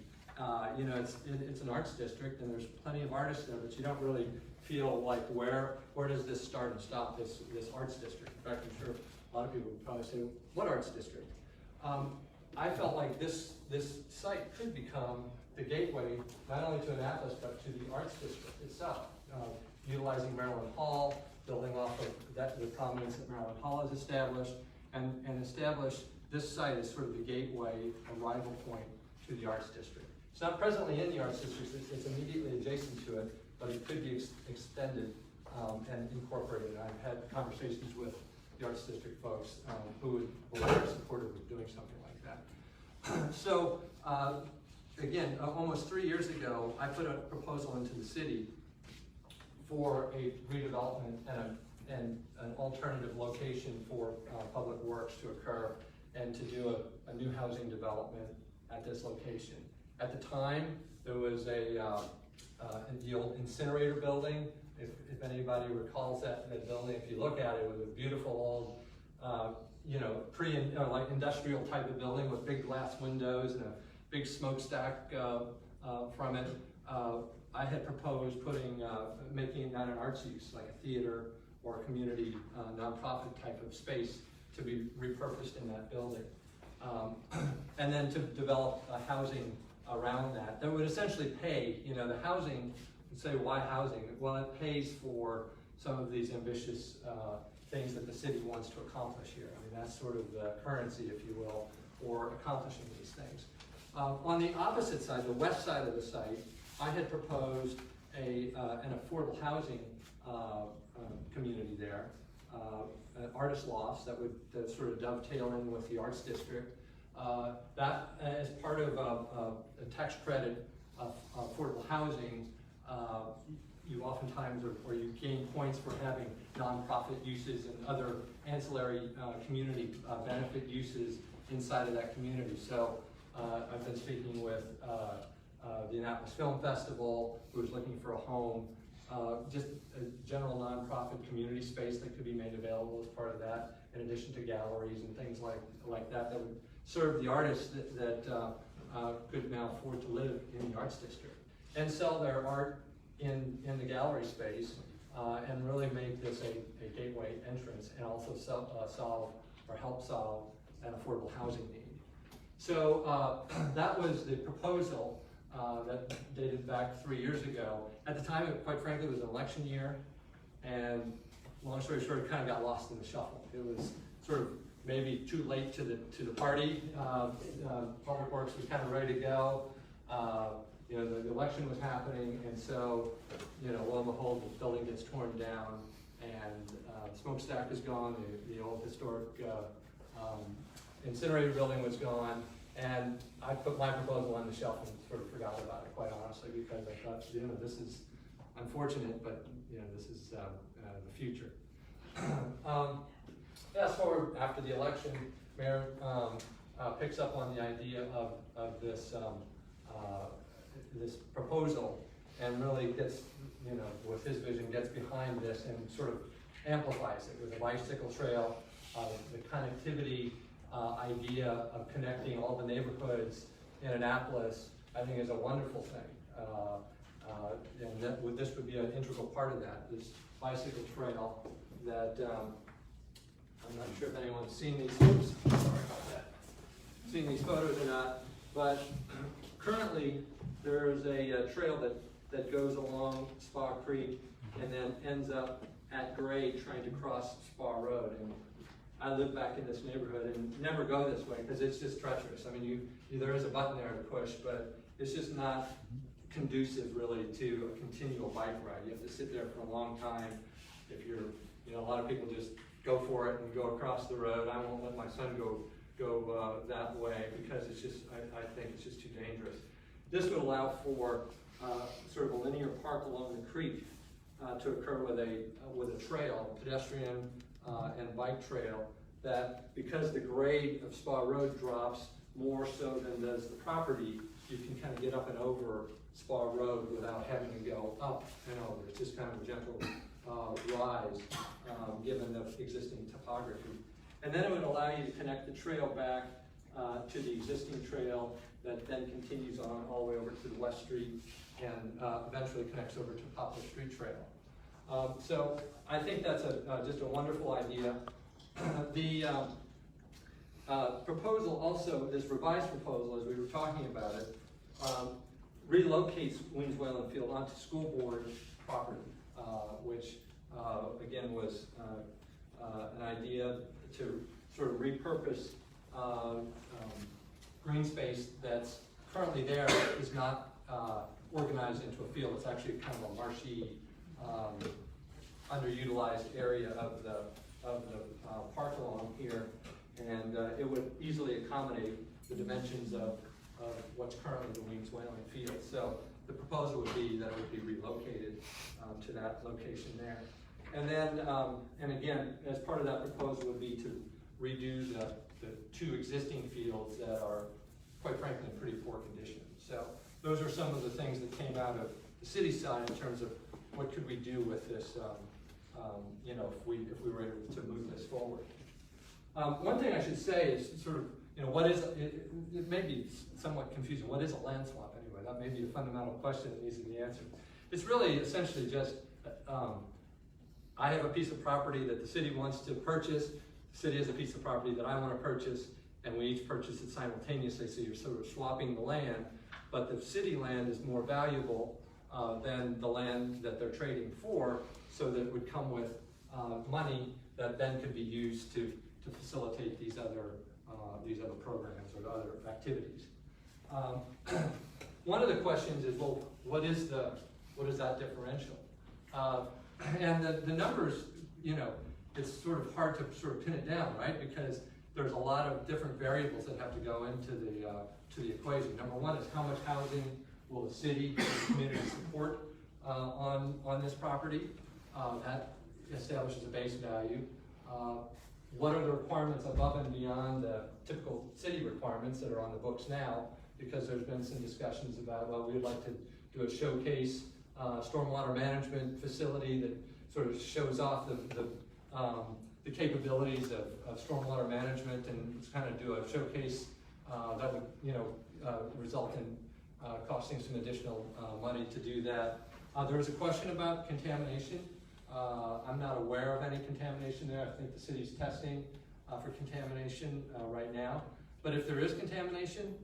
You know, it's an arts district, and there's plenty of artists there, but you don't really feel like where does this start and stop, this arts district. In fact, I'm sure a lot of people would probably say, what arts district? I felt like this site could become the gateway, not only to Annapolis, but to the arts district itself. Utilizing Maryland Hall, building off of the prominence that Maryland Hall has established, and establish this site as sort of the gateway, arrival point to the arts district. It's not presently in the arts district, it's immediately adjacent to it, but it could be extended and incorporated. I've had conversations with the arts district folks who were very supportive of doing something like that. So again, almost 3 years ago, I put a proposal into the city for a redevelopment and an alternative location for public works to occur and to do a new housing development at this location. At the time, there was the old incinerator building. If anybody recalls that building, if you look at it, it was a beautiful old, you know, like industrial type of building with big glass windows and a big smokestack from it. I had proposed making it not an arts use, like a theater or a community nonprofit type of space to be repurposed in that building. And then to develop housing around that would essentially pay, you know, the housing, you'd say why housing? Well, it pays for some of these ambitious things that the city wants to accomplish here. I mean, that's sort of the currency, if you will, for accomplishing these things. On the opposite side, the west side of the site, I had proposed an affordable housing community there, an artist loft that would sort of dovetail in with the arts district. That as part of a tax credit of affordable housing, you oftentimes, or you gain points for having nonprofit uses and other ancillary community benefit uses inside of that community. So I've been speaking with the Annapolis Film Festival, who is looking for a home, just a general nonprofit community space that could be made available as part of that, in addition to galleries and things like that would serve the artists that could now afford to live in the arts district and sell their art in the gallery space and really make this a gateway entrance and also solve or help solve an affordable housing need. So that was the proposal that dated back 3 years ago. At the time, quite frankly, it was an election year, and long story short, it kind of got lost in the shuffle. It was sort of maybe too late to the party. Public Works was kind of ready to go. You know, the election was happening, and so, you know, lo and behold, the building gets torn down, and the smokestack is gone. The old historic incinerator building was gone, and I put my proposal on the shelf and sort of forgot about it, quite honestly, because I thought, you know, this is unfortunate, but you know, this is the future. Fast forward after the election, Mayor picks up on the idea of this this proposal and really gets, you know, with his vision, gets behind this and sort of amplifies it with a bicycle trail, the connectivity idea of connecting all the neighborhoods in Annapolis, I think is a wonderful thing. And this would be an integral part of that, this bicycle trail that I'm not sure if anyone's seen these photos. Sorry about that. Seen these photos or not, but currently there's a trail that goes along Spa Creek and then ends up at grade trying to cross Spa Road. And I live back in this neighborhood and never go this way because it's just treacherous. I mean, there is a button there to push, but it's just not conducive really to a continual bike ride. You have to sit there for a long time. If you're, you know, a lot of people just go for it and go across the road. I won't let my son go that way because it's just, I think it's just too dangerous. This would allow for sort of a linear park along the creek to occur with a trail, pedestrian and bike trail, that because the grade of Spa Road drops more so than does the property, you can kind of get up and over Spa Road without having to go up and over. It's just kind of a gentle rise given the existing topography. And then it would allow you to connect the trail back to the existing trail that then continues on all the way over to the West Street and eventually connects over to Poplar Street Trail. So I think that's just a wonderful idea. The proposal also, this revised proposal, as we were talking about it, relocates Weems Whalen Field onto school board property, which again was an idea to sort of repurpose green space that's currently there is not organized into a field. It's actually kind of a marshy, underutilized area of the park along here, and it would easily accommodate the dimensions of what's currently the Weems Whalen Field. So the proposal would be that it would be relocated to that location there. And then, and again, as part of that proposal would be to redo the two existing fields that are, quite frankly, in pretty poor condition. So those are some of the things that came out of the city side in terms of what could we do with this, you know, if we were able to move this forward. One thing I should say is sort of, you know, what is, it may be somewhat confusing. What is a land swap anyway? That may be a fundamental question that needs to be answered. It's really essentially just, I have a piece of property that the city wants to purchase. The city has a piece of property that I want to purchase, and we each purchase it simultaneously, so you're sort of swapping the land, but the city land is more valuable than the land that they're trading for, so that it would come with money that then could be used to facilitate these other programs or other activities. One of the questions is, well, what is that differential? And the numbers, you know, it's sort of hard to sort of pin it down, right? Because there's a lot of different variables that have to go into the equation. Number one is how much housing will the city and the community support on this property? That establishes a base value. What are the requirements above and beyond the typical city requirements that are on the books now? Because there's been some discussions about, well, we would like to do a showcase stormwater management facility that sort of shows off the capabilities of stormwater management, and kind of do a showcase that would, you know, result in costing some additional money to do that. There was a question about contamination. I'm not aware of any contamination there. I think the city's testing for contamination right now. But if there is contamination,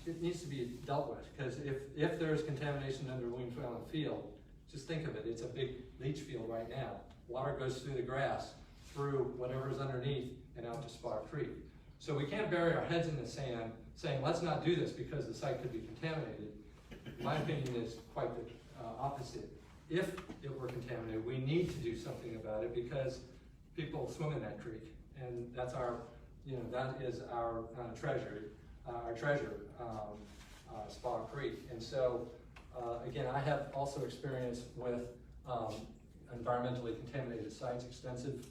it needs to be dealt with, because if there is contamination under Weems Whalen Field, just think of it, it's a big leach field right now. Water goes through the grass, through whatever is underneath, and out to Spar Creek. So we can't bury our heads in the sand saying, let's not do this because the site could be contaminated. My opinion is quite the opposite. If it were contaminated, we need to do something about it, because people swim in that creek, and that's our, you know, that is our treasure, Spar Creek. And so, again, I have also experience with environmentally contaminated sites, extensive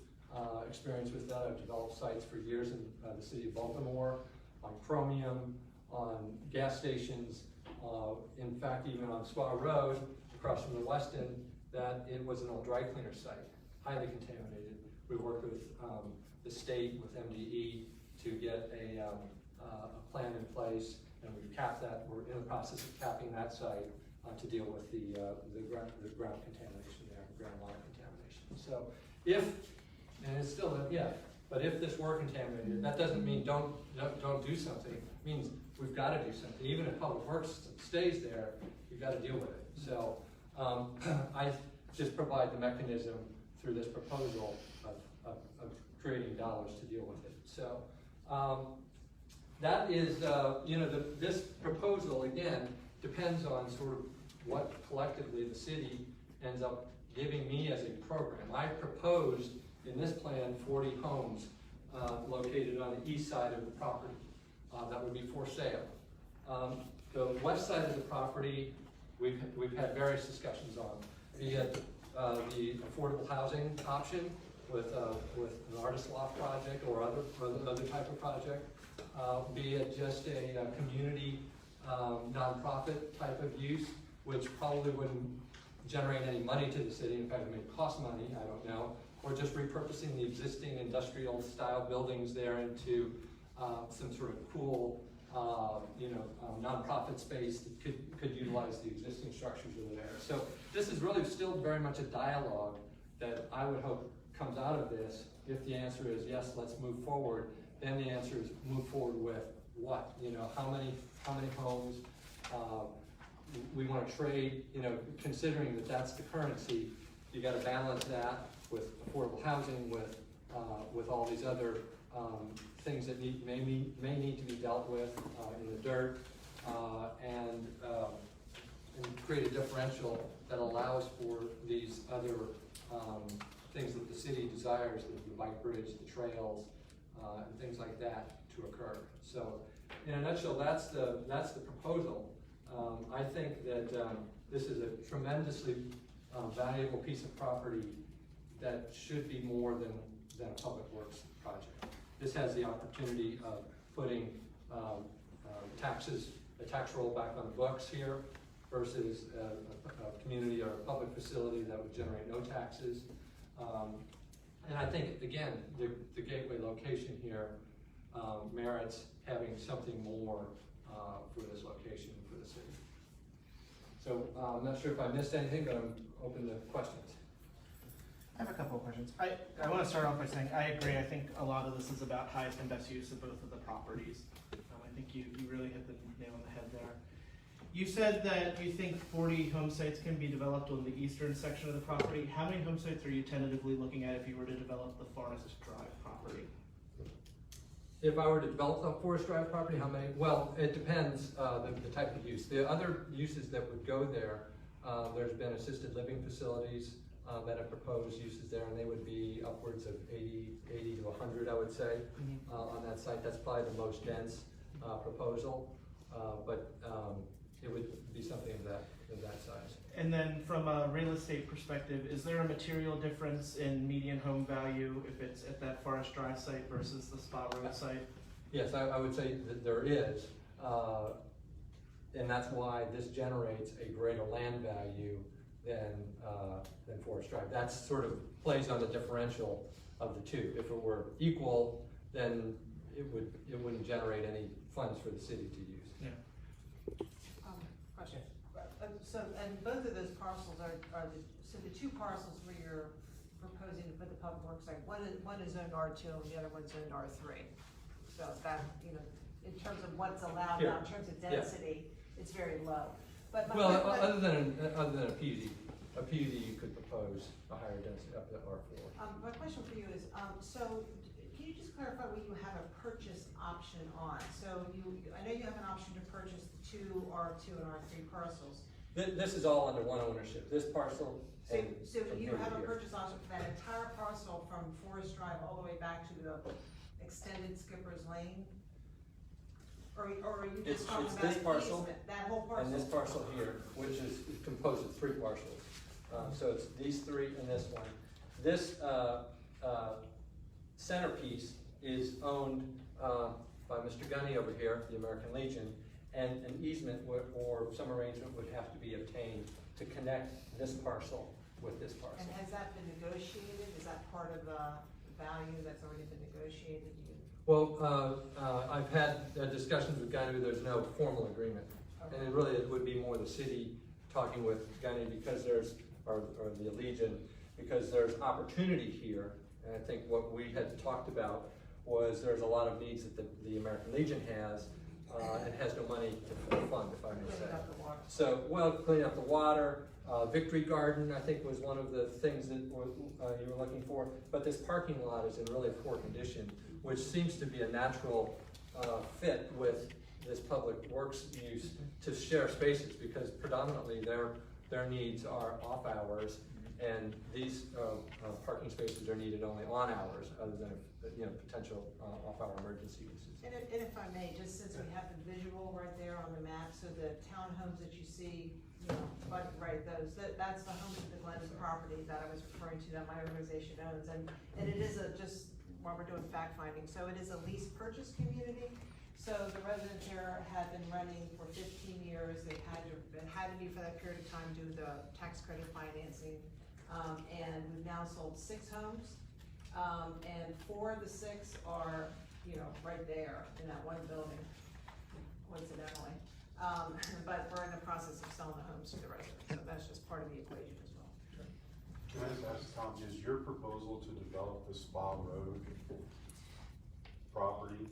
experience with that. I've developed sites for years in the city of Baltimore, on chromium, on gas stations, in fact, even on Squaw Road, across from the Westin, that it was an old dry cleaner site, highly contaminated. We worked with the state, with MDE, to get a plan in place, and we've capped that. We're in the process of capping that site to deal with the ground contamination there, groundwater contamination. So if, and it's still, but if this were contaminated, that doesn't mean don't do something. It means we've got to do something. Even if Public Works stays there, you've got to deal with it. So I just provide the mechanism through this proposal of creating dollars to deal with it. So that is, you know, this proposal, again, depends on sort of what collectively the city ends up giving me as a program. I proposed in this plan 40 homes located on the east side of the property that would be for sale. The west side of the property, we've had various discussions on, be it the affordable housing option with an artist loft project or other type of project, be it just a community nonprofit type of use, which probably wouldn't generate any money to the city. In fact, it may cost money, I don't know, or just repurposing the existing industrial style buildings there into some sort of cool, nonprofit space that could utilize the existing structures that are there. So this is really still very much a dialogue that I would hope comes out of this. If the answer is yes, let's move forward, then the answer is move forward with what? How many homes? We want to trade, considering that that's the currency, you got to balance that with affordable housing, with all these other things that may need to be dealt with in the dirt, and create a differential that allows for these other things that the city desires, the bike bridge, the trails, and things like that to occur. So, in a nutshell, that's the proposal. I think that this is a tremendously valuable piece of property that should be more than a public works project. This has the opportunity of putting taxes, a tax roll back on the books here versus a community or a public facility that would generate no taxes. And I think, again, the gateway location here merits having something more for this location for the city. So I'm not sure if I missed anything, but I'm open to questions. I have a couple of questions. I want to start off by saying I agree. I think a lot of this is about highest and best use of both of the properties. I think you really hit the nail on the head there. You said that you think 40 home sites can be developed on the eastern section of the property. How many home sites are you tentatively looking at if you were to develop the Forest Drive property? If I were to develop the Forest Drive property, how many? Well, it depends the type of use. The other uses that would go there, there's been assisted living facilities that have proposed uses there, and they would be upwards of 80 to 100, I would say, on that site. That's probably the most dense proposal, but it would be something of that size. And then from a real estate perspective, is there a material difference in median home value if it's at that Forest Drive site versus the Spa Road site? Yes, I would say that there is, and that's why this generates a greater land value than Forest Drive. That sort of plays on the differential of the two. If it were equal, then it wouldn't generate any funds for the city to use. Yeah. Question. So, and both of those parcels are the two parcels where you're proposing to put the public works site, one is zoned R2 and the other one's zoned R3. So that, in terms of what's allowed now, in terms of density, it's very low. But other than a PUD, you could propose a higher density up to R4. My question for you is, so can you just clarify what you have a purchase option on? So I know you have an option to purchase the two R2 and R3 parcels. This is all under one ownership. This parcel. So you have a purchase option for that entire parcel from Forest Drive all the way back to the extended Skipper's Lane? Or are you just talking about this parcel, easement, that whole parcel? and this parcel here, which is composed of three parcels. So it's these three and this one. This centerpiece is owned by Mr. Gunny over here, the American Legion, and an easement or some arrangement would have to be obtained to connect this parcel with this parcel. And has that been negotiated? Is that part of the value that's already been negotiated? Well, I've had discussions with Gunny, there's no formal agreement. Okay. And it would be more the city talking with Gunny because or the Legion, because there's opportunity here. And I think what we had talked about was there's a lot of needs that the American Legion has, and has no money to fund, if I may say. Cleaning up the water. So, cleaning up the water, Victory Garden, I think, was one of the things that you were looking for. But this parking lot is in really poor condition, which seems to be a natural fit with this public works use to share spaces, because predominantly their needs are off hours, and these parking spaces are needed only on hours, other than potential off-hour emergency uses. And if I may, just since we have the visual right there on the map, so the townhomes that you see, that's the Homes of the Glen property that I was referring to that my organization owns, and it is just while we're doing fact finding, so it is a lease purchase community. So the residents here have been renting for 15 years. They've had to be for that period of time due to the tax credit financing, and we've now sold 6 homes, and 4 of the 6 are you know, right there in that one building, coincidentally. But we're in the process of selling the homes to the residents, so that's just part of the equation as well. Can I just ask, Tom, is your proposal to develop the Spa Road property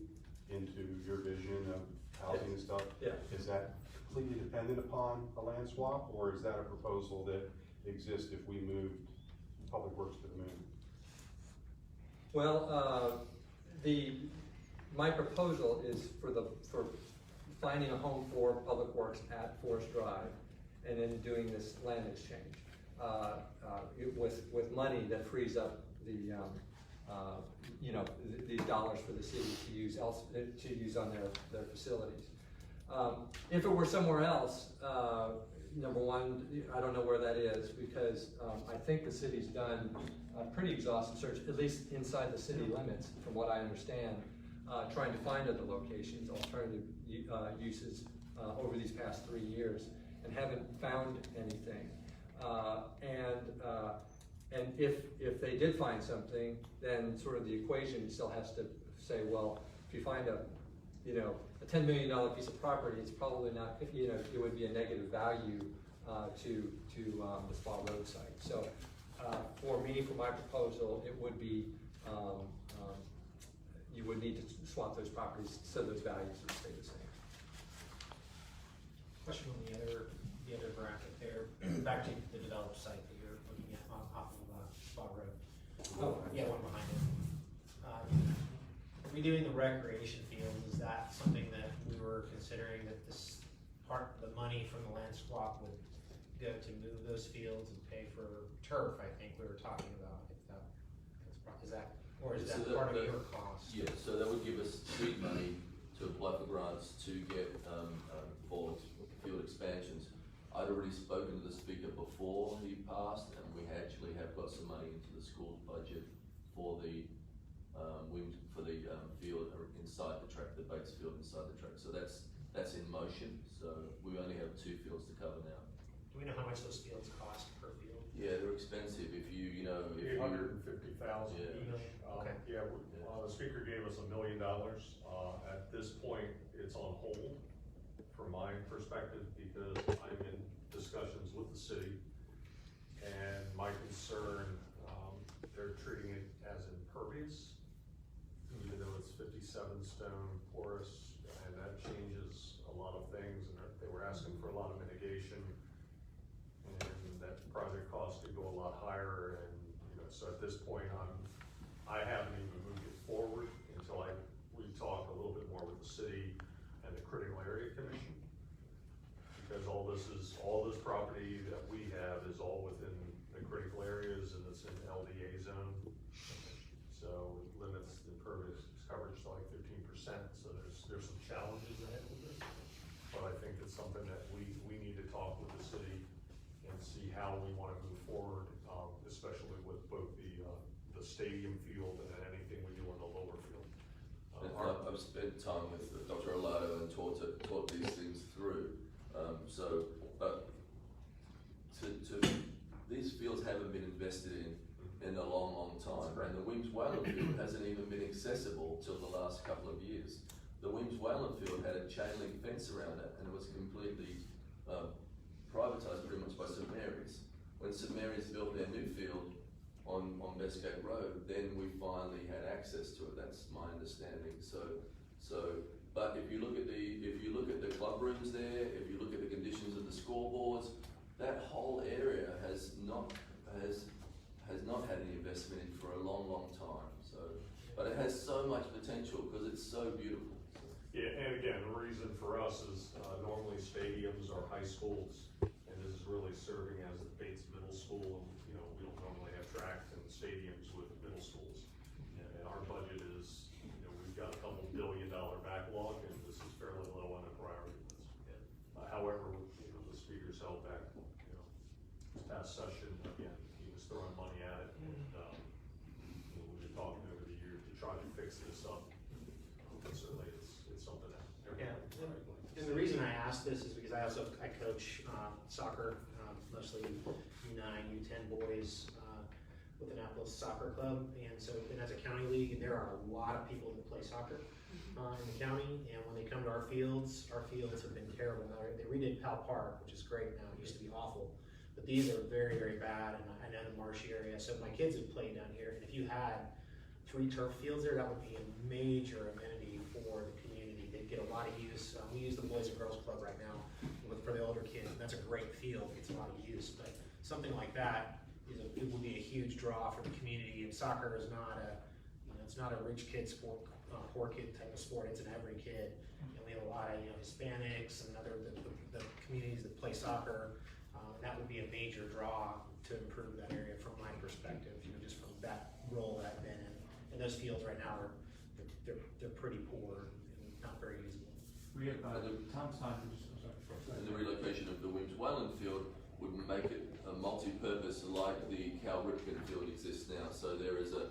into your vision of housing and stuff? Yeah. Is that completely dependent upon a land swap, or is that a proposal that exists if we moved Public Works to the moon? Well, my proposal is for finding a home for Public Works at Forest Drive, and then doing this land exchange with money that frees up the the dollars for the city to use on their facilities. If it were somewhere else, number one, I don't know where that is, because I think the city's done a pretty exhaustive search, at least inside the city limits, from what I understand, trying to find other locations, alternative uses over these past 3 years, and haven't found anything. And if they did find something, then sort of the equation still has to say, well, if you find a $10 million piece of property, it's probably not, it would be a negative value to the Spa Road site. So for me, for my proposal, it would be, you would need to swap those properties so those values would stay the same. Question on the other graphic there, back to the developed site that you're looking at off of Spa Road. Oh, yeah, one behind it. Redoing the recreation fields, is that something that we were considering, that this part, the money from the land swap would go to move those fields and pay for turf? I think we were talking about. Is that, or is that part of your cost? Yeah, so that would give us seed money to apply for grants to get for field expansions. I'd already spoken to the speaker before he passed, and we actually have got some money into the school's budget for the field inside the track, the Bates field inside the track. So that's in motion. So we only have 2 fields to cover now. Do we know how much those fields cost per field? Yeah, they're expensive. If you $850,000. Yeah. Okay. The speaker gave us $1 million. At this point, it's on hold from my perspective, because I'm in discussions with the city, and my concern, they're treating it as impervious, even though it's 57 stone porous, and that changes a lot of things, and they were asking for a lot of mitigation, and that project cost could go a lot higher, and so at this point, I haven't even moved it forward until we talk a little bit more with the city and the critical area commission, because all this property that we have is all within the critical areas, and it's in LDA zone. So it limits the impervious coverage to like 15%. So there's some challenges ahead with it. But I think it's something that we need to talk with the city and see how we want to move forward, especially with both the stadium field and then anything we do on the lower field. I've spent time with Dr. Olato and taught these things through. These fields haven't been invested in a long time, and the Weems Whalen field hasn't even been accessible till the last couple of years. The Weems Whalen field had a chain link fence around it, and it was completely privatized pretty much by St. Mary's. When St. Mary's built their new field on Bestgate Road, then we finally had access to it. That's my understanding. But if you look at the club rooms there, if you look at the conditions of the scoreboards, that whole area has not had any investment in for a long time. So, but it has so much potential because it's so beautiful. Yeah, and again, the reason for us is normally stadiums are high schools, and this is really serving as the Bates Middle School. And, we don't normally have tracks and stadiums with middle schools. And our budget is, we've got a couple $1 billion backlog, and this is fairly low on the priority list. However, the speaker's held back. This past session, again, he was throwing money at it, and we've been talking over the years to try to fix this up. Certainly, it's something that everybody And the reason I ask this is because I coach soccer, mostly U9, U10 boys, with Annapolis Soccer Club, and so, and that's a county league, and there are a lot of people that play soccer in the county, and when they come to our fields have been terrible. Now, they redid Powell Park, which is great now, it used to be awful, but these are very, very bad, and I know the marshy area, so my kids have played down here, and if you had 3 turf fields there, that would be a major amenity for the community. They'd get a lot of use. We use the Boys and Girls Club right now for the older kids, and that's a great field, it gets a lot of use, but something like that it will be a huge draw for the community, and soccer is not a, it's not a rich kid sport, poor kid type of sport, it's an every kid. And we have a lot of, Hispanics and other, the communities that play soccer, that would be a major draw to improve that area from my perspective, just from that role that I've been in. And those fields right now they're pretty poor and not very usable. We have, Tom Saunders, And the relocation of the Wims Whalen field would make it a multi-purpose like the Cal Ripken field exists now. So there is a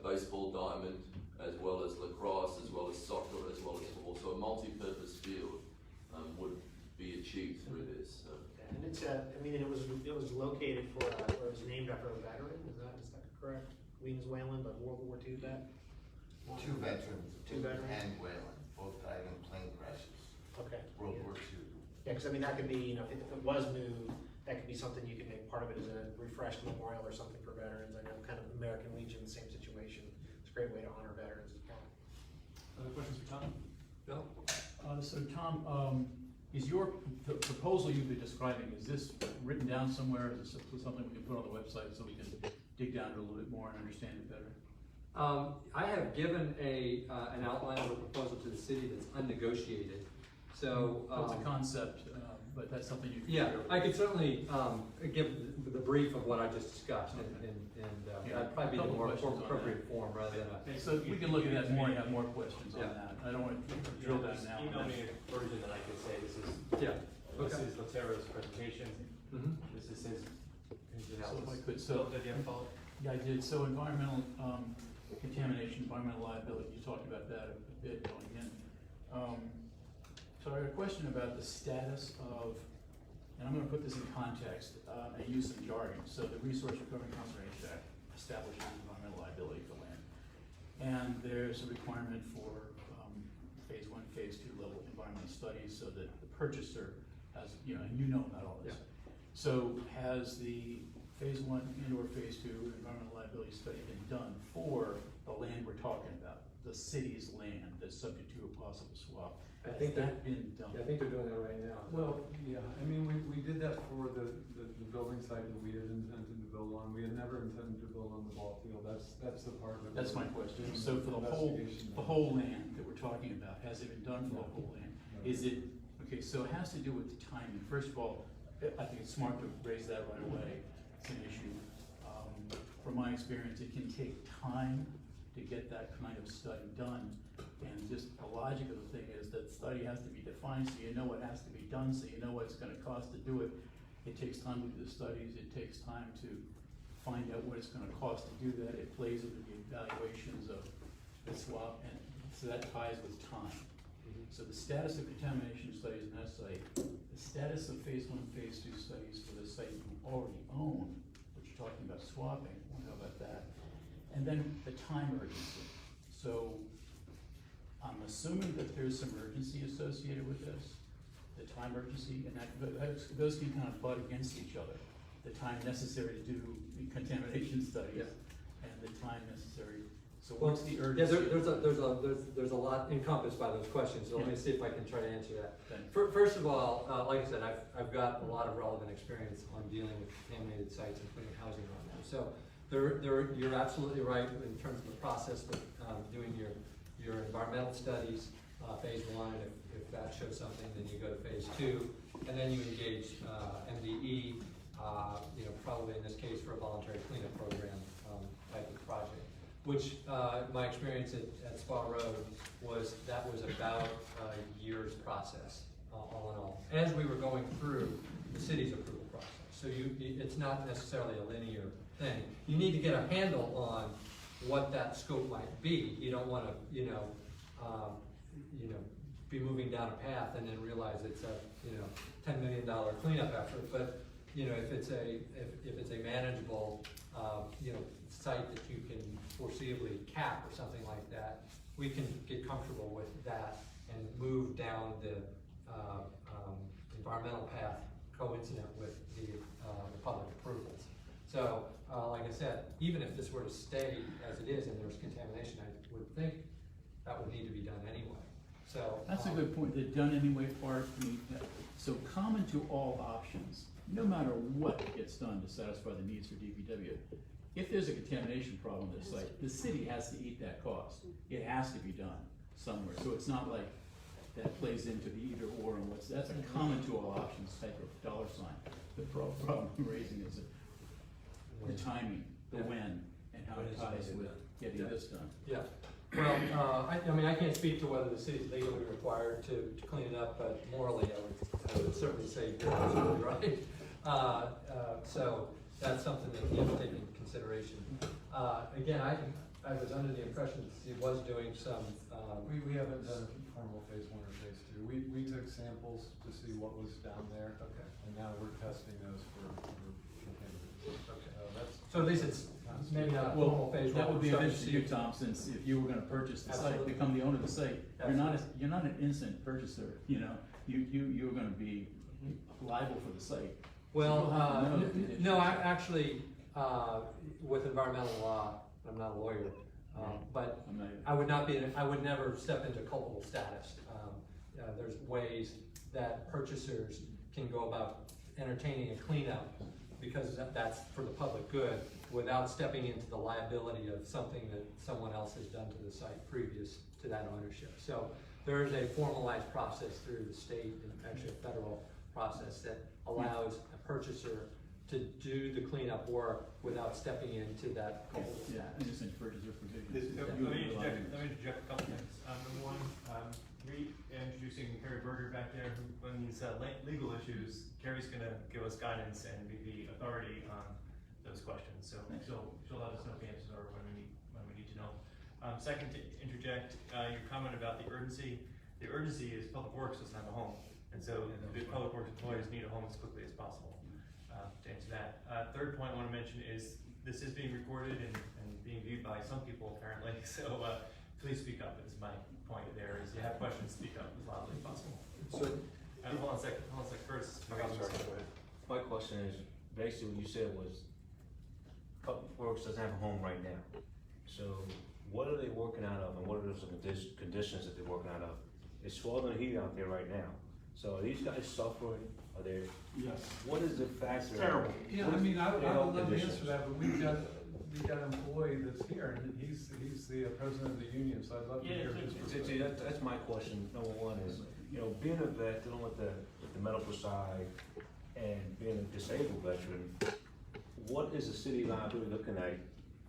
baseball diamond, as well as lacrosse, as well as soccer, as well as football. So a multi-purpose field would be achieved through this. So. And it's, it was located for, or it was named after a veteran, is that correct? Wims Whalen, but World War II vet? 2 veterans. Two veterans? And Whalen, both died in plane crashes. Okay. World War II. Yeah, because that could be, if it was moved, that could be something you could make part of it as a refreshed memorial or something for veterans. I know kind of American Legion, same situation. It's a great way to honor veterans as well. Other questions for Tom? Bill? So Tom, is the proposal you've been describing, is this written down somewhere? Is this something we can put on the website so we can dig down to it a little bit more and understand it better? I have given an outline of a proposal to the city that's unnegotiated. So It's a concept, but that's something you can. Yeah, I could certainly give the brief of what I just discussed, and that'd probably be the more appropriate form rather than a. So we can look at that more and have more questions on that. I don't want to drill down now. Email me a version that I can say this is. Yeah. This is Latero's presentation. This is his analysis. So if I could, did you have a follow-up? Yeah, I did. So environmental contamination, environmental liability, you talked about that a bit going in. So I have a question about the status of, and I'm going to put this in context and use some jargon. So the Resource Recovery and Conservation Act establishes environmental liability for land. And there's a requirement for phase 1, phase 2 level environmental studies so that the purchaser has, and you know about all this. Yeah. So has the phase 1 and or phase 2 environmental liability study been done for the land we're talking about, the city's land that's subject to a possible swap? I think that been done? Yeah, I think they're doing that right now. Well, yeah, I mean, we did that for the building site that we had intended to build on. We had never intended to build on the ball field. That's the part that. That's my question. So for the whole land that we're talking about, has it been done for the whole land? Is it, okay, so it has to do with the timing. First of all, I think it's smart to raise that right away. It's an issue. From my experience, it can take time to get that kind of study done. And just the logic of the thing is that study has to be defined so you know what has to be done, so you know what it's going to cost to do it. It takes time to do the studies. It takes time to find out what it's going to cost to do that. It plays into the evaluations of the swap, and so that ties with time. So the status of contamination studies in that site, the status of phase 1, phase 2 studies for the site you already own, which you're talking about swapping, we'll know about that. And then the time urgency. So I'm assuming that there's some urgency associated with this, the time urgency, and those can kind of butt against each other. The time necessary to do the contamination studies and the time necessary. So what's the urgency? Yeah, there's a lot encompassed by those questions, so let me see if I can try to answer that. First of all, like I said, I've got a lot of relevant experience on dealing with contaminated sites and putting housing on them. So you're absolutely right in terms of the process of doing your environmental studies, phase 1, and if that shows something, then you go to phase 2, and then you engage MDE, probably in this case for a voluntary cleanup program type of project. Which my experience at Spa Road was about a year's process, all in all, as we were going through the city's approval process. So it's not necessarily a linear thing. You need to get a handle on what that scope might be. You don't want to, be moving down a path and then realize it's a, $10 million cleanup effort. But if it's a manageable, site that you can foreseeably cap or something like that, we can get comfortable with that and move down the, environmental path coincident with the public approvals. So, like I said, even if this were to stay as it is and there's contamination, I would think that would need to be done anyway. So. That's a good point, the done anyway part, so common to all options, no matter what gets done to satisfy the needs for DPW. If there's a contamination problem at the site, the city has to eat that cost. It has to be done somewhere, so it's not like that plays into the either or and that's a common to all options type of dollar sign. The problem I'm raising is the timing, the when, and how it ties with getting this done. Yeah, well, I mean, I can't speak to whether the city's legally required to clean it up, but morally, I would certainly say you're absolutely right. So that's something that you have to take into consideration. Again, I was under the impression that he was doing some. We haven't done formal phase 1 or phase 2. We took samples to see what was down there. Okay. And now we're testing those for contaminants. Okay. So at least it's maybe not a formal phase 1. That would be of interest to you, Tom, since if you were gonna purchase the site, become the owner of the site, you're not an instant purchaser, you're gonna be liable for the site. Well, no, actually, with environmental law, I'm not a lawyer, but I would never step into culpable status. There's ways that purchasers can go about entertaining a cleanup because that's for the public good without stepping into the liability of something that someone else has done to the site previous to that ownership. So there is a formalized process through the state and actually a federal process that allows a purchaser to do the cleanup work without stepping into that. Yeah, innocent purchaser provision. Let me interject a couple things. Number one, reintroducing Carrie Berger back there, who, on these legal issues, Carrie's gonna give us guidance and be the authority on those questions. So she'll let us know if the answers are when we need to know. Second, to interject your comment about the urgency. The urgency is Public Works doesn't have a home, and so the Public Works employees need a home as quickly as possible. To answer that. Third point I want to mention is this is being recorded and being viewed by some people apparently, so please speak up is my point there. Is you have questions, speak up as loudly as possible. So, hold on a second, Curtis. My question is, basically what you said was, Public Works doesn't have a home right now. So what are they working out of and what are those conditions that they're working out of? It's sweltering heat out there right now. So are these guys suffering? Are they? Yes. What is the factor? It's terrible. Yeah, I mean, I would love to conditions? answer that, but we've got an employee that's here, and he's the president of the union, so I'd love to hear his perspective. That's my question. Number one is, being a vet, dealing with the medical side, and being a disabled veteran, what is the city liability looking at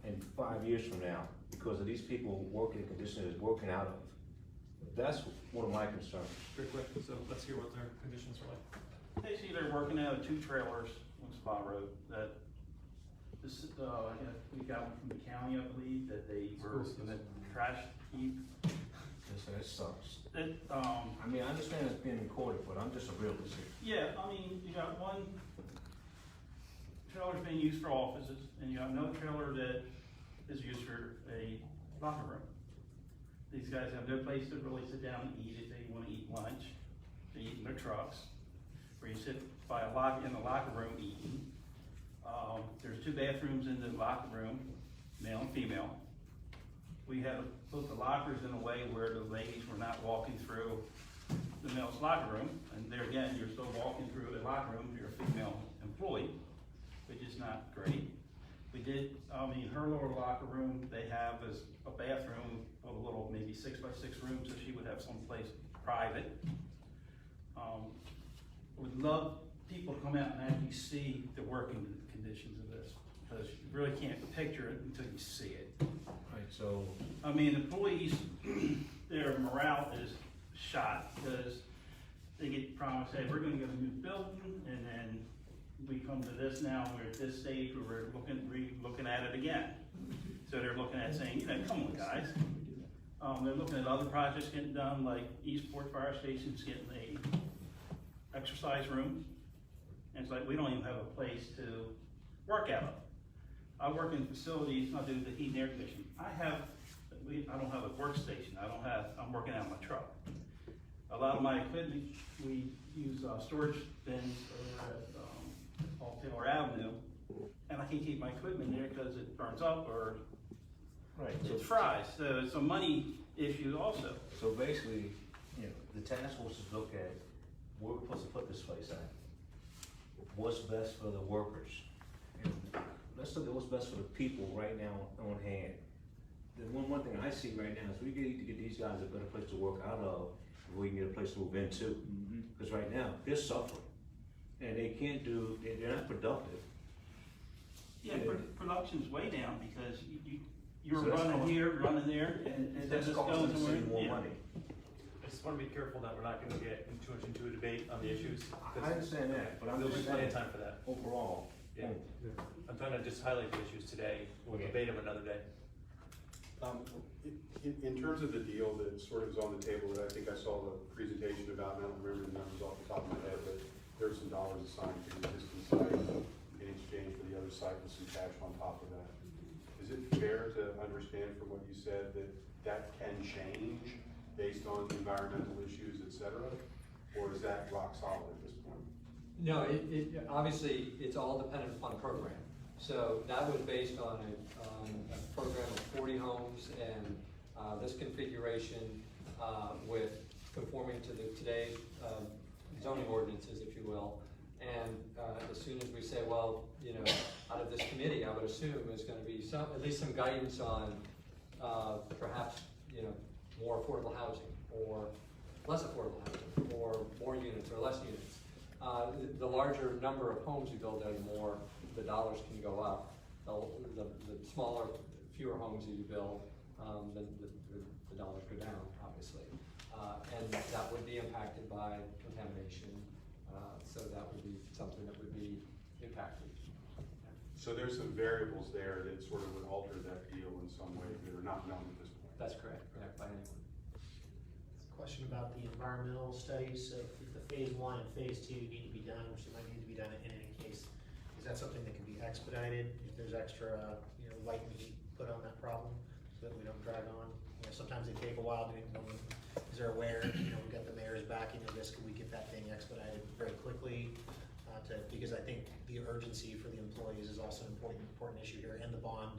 in 5 years from now because of these people working conditions they're working out of? That's one of my concerns. Very quick, so let's hear what their conditions are like. Basically, they're working out of 2 trailers on Spa Road that this, we got one from the county, I believe, that they were in the trash heap. Yes, that sucks. I mean, I understand it's being recorded, but I'm just a realist here. Yeah, I mean, you got one trailer's being used for offices, and you have another trailer that is used for a locker room. These guys have no place to really sit down and eat if they want to eat lunch. They eat in their trucks, where you sit by in the locker room eating. There's 2 bathrooms in the locker room, male and female. We had put the lockers in a way where the ladies were not walking through the male's locker room, and there again, you're still walking through the locker room if you're a female employee, which is not great. We did, her lower locker room, they have is a bathroom with a little, maybe 6x6 room, so she would have someplace private. Would love people to come out and actually see the working conditions of this, because you really can't picture it until you see it. Right, so. I mean, employees, their morale is shot because they get promised, hey, we're gonna get a new building, and then we come to this now, we're at this stage where we're looking at it again. So they're looking at saying, come on guys. They're looking at other projects getting done, like Eastport Fire Station's getting a exercise room And it's like, we don't even have a place to work out of. I work in facilities, I do the heat and air conditioning. I don't have a workstation, I'm working out of my truck. A lot of my equipment, we use storage bins over at off Taylor Avenue, and I can't keep my equipment there because it burns up or it fries. So it's a money issue also. So basically, you know, the task forces look at where we're supposed to put this place at. What's best for the workers? And let's look at what's best for the people right now on hand. The one thing I see right now is we need to get these guys a better place to work out of before we can get a place to move into. Because right now, they're suffering. And they can't they're not productive. Yeah, production's way down because you're So that's running cost- here, running there, and That's just costing going the city somewhere. more money. I just want to be careful that we're not going to get too much into a debate on the issues. I understand that, but I'm There'll be just plenty saying, of time for that. overall. Yeah. I'm trying to just highlight the issues today. We'll debate them another day. In terms of the deal that sort of is on the table, that I think I saw the presentation about, and I don't remember the numbers off the top of my head, but there's some dollars assigned for the existing site in exchange for the other site with some cash on top of that. Is it fair to understand from what you said that that can change based on the environmental issues, et cetera? Or is that rock solid at this point? No, obviously, it's all dependent upon program. So that was based on a program of 40 homes and this configuration with conforming to today's zoning ordinances, if you will. And as soon as we say, well, you know, out of this committee, I would assume is going to be at least some guidance on perhaps, you know, more affordable housing or less affordable housing or more units or less units. The larger number of homes you build, the more the dollars can go up. The smaller, fewer homes that you build, the dollars go down, obviously. And that would be impacted by contamination. So that would be something that would be impacted. So there's some variables there that sort of would alter that deal in some way that are not known at this point. That's correct, by anyone. Question about the environmental studies. So if the phase 1 and phase 2 need to be done, which they might need to be done in any case, is that something that can be expedited if there's extra, you know, light and heat put on that problem so that we don't drag on? You know, sometimes they take a while. Is there aware? You know, we got the mayor's backing of this. Could we get that thing expedited very quickly? Because I think the urgency for the employees is also an important issue here, and the bond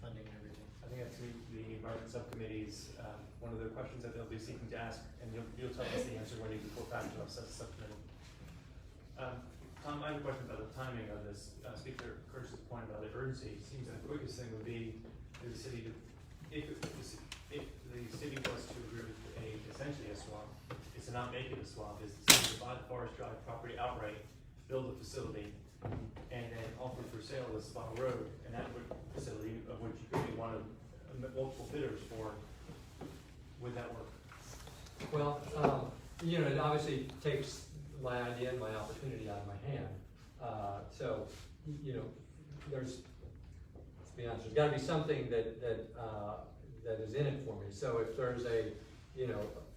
funding and everything. I think that's the environment subcommittees, one of the questions that they'll be seeking to ask, and you'll tell us the answer when you report back to us as a subcommittee. Tom, I have a question about the timing of this. Speaker Kirsch's point about the urgency, it seems the quickest thing would be for the city to, if the city was to agree with essentially a swap, is to not make it a swap, is the city to buy the Forest Drive property outright, build a facility, and then offer for sale the Spottle Road, and that facility, of which you could be one of multiple bidders for. Would that work? Well, you know, it obviously takes my idea and my opportunity out of my hand. So, you know, let's be honest, there's got to be something that is in it for me. So if there's a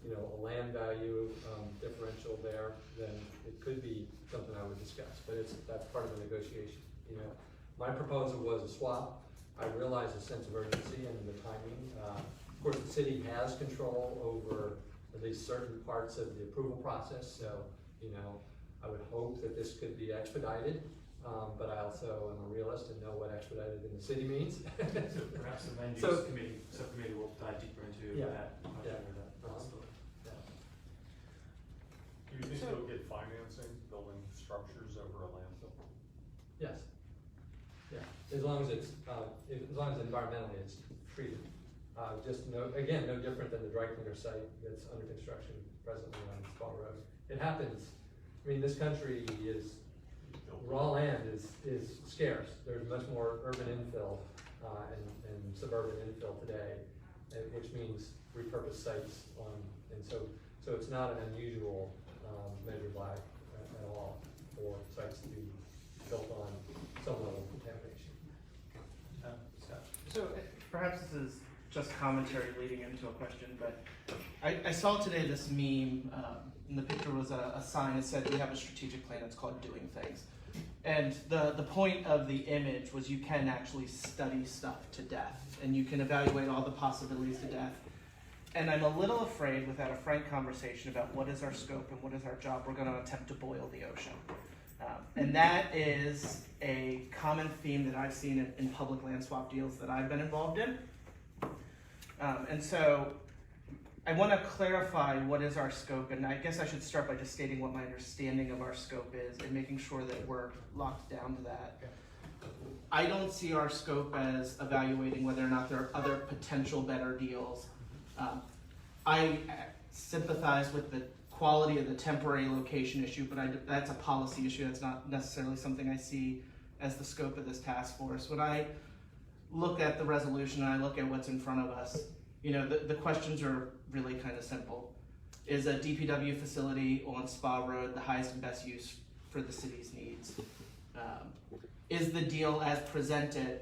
a land value differential there, then it could be something I would discuss. But that's part of the negotiation. You know, my proposal was a swap. I realize the sense of urgency and the timing. Of course, the city has control over at least certain parts of the approval process. So, you know, I would hope that this could be expedited. But I also am a realist and know what expedited in the city means. So perhaps the land use subcommittee will dive deeper into that. Do you think they'll get financing, building structures over a landfill? Yes. Yeah, as long as environmentally it's treated. Just no different than the dry cleaner site that's under construction presently on Spottle Road. It happens. I mean, this country raw land is scarce. There's much more urban infill and suburban infill today, which means repurposed sites and so it's not an unusual measure by at all for sites to be built on some level of contamination. So perhaps this is just commentary leading into a question, but I saw today this meme, and the picture was a sign that said we have a strategic plan, it's called Doing Things. And the point of the image was you can actually study stuff to death, and you can evaluate all the possibilities to death. And I'm a little afraid, without a frank conversation about what is our scope and what is our job, we're going to attempt to boil the ocean. And that is a common theme that I've seen in public land swap deals that I've been involved in. And so I want to clarify what is our scope, and I guess I should start by just stating what my understanding of our scope is and making sure that we're locked down to that. I don't see our scope as evaluating whether or not there are other potential better deals. I sympathize with the quality of the temporary location issue, but that's a policy issue. That's not necessarily something I see as the scope of this task force. When I look at the resolution and I look at what's in front of us, you know, the questions are really kind of simple. Is a DPW facility on Spa Road the highest and best use for the city's needs? Is the deal as presented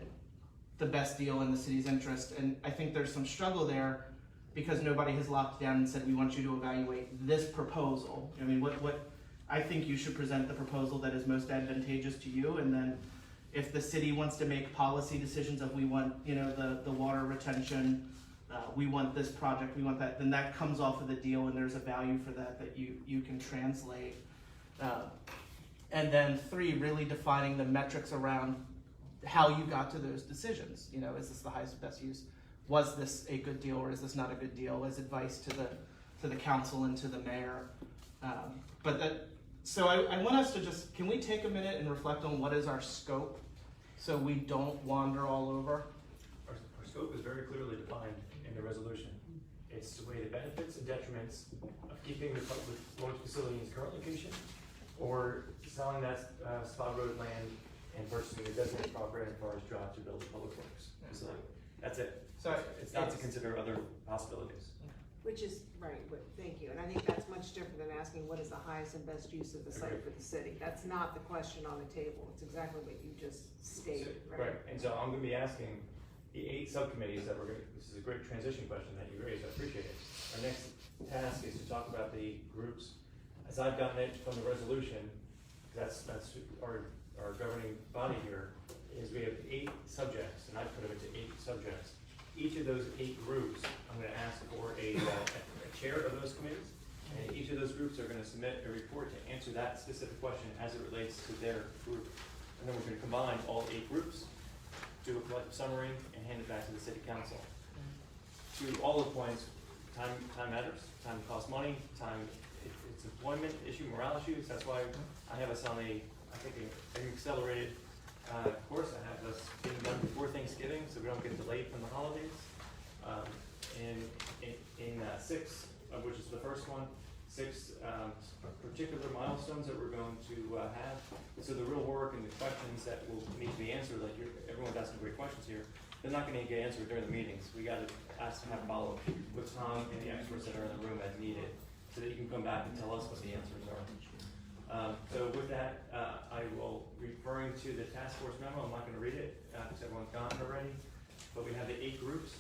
the best deal in the city's interest? And I think there's some struggle there because nobody has locked down and said, we want you to evaluate this proposal. I mean, what I think you should present the proposal that is most advantageous to you, and then if the city wants to make policy decisions of we want, you know, the water retention, we want this project, we want that, then that comes off of the deal, and there's a value for that you can translate. And then 3, really defining the metrics around how you got to those decisions. You know, is this the highest and best use? Was this a good deal or is this not a good deal? As advice to the council and to the mayor. So I want us to just, can we take a minute and reflect on what is our scope so we don't wander all over? Our scope is very clearly defined in the resolution. It's to weigh the benefits and detriments of keeping the public launch facility in its current location or selling that Spa Road land and purchasing the designated property in Forest Drive to build a public works facility. That's it. So it's not to consider other possibilities. Which is, right, thank you, and I think that's much different than asking what is the highest and best use of the site for the city. That's not the question on the table, it's exactly what you just stated, right? Right, and so I'm gonna be asking the 8 subcommittees that we're gonna, this is a great transition question that you raised, I appreciate it. Our next task is to talk about the groups. As I've gotten it from the resolution, that's our governing body here, is we have 8 subjects, and I put them into 8 subjects. Each of those 8 groups, I'm gonna ask for a chair of those committees, and each of those groups are gonna submit a report to answer that specific question as it relates to their group. And then we're gonna combine all 8 groups, do a collective summary, and hand it back to the city council. To all the points, time matters, time costs money, time, it's employment issue, morale issues, that's why I have us on an accelerated course. I have us being done before Thanksgiving, so we don't get delayed from the holidays. In 6, which is the first one, 6 particular milestones that we're going to have. So the real work and the questions that will need to be answered, like everyone's asking great questions here, they're not going to get answered during the meetings. We got to ask to have follow-up with Tom and the experts that are in the room as needed, so that you can come back and tell us what the answers are. So with that, I will, referring to the task force memo, I'm not going to read it because everyone's gone already, but we have the 8 groups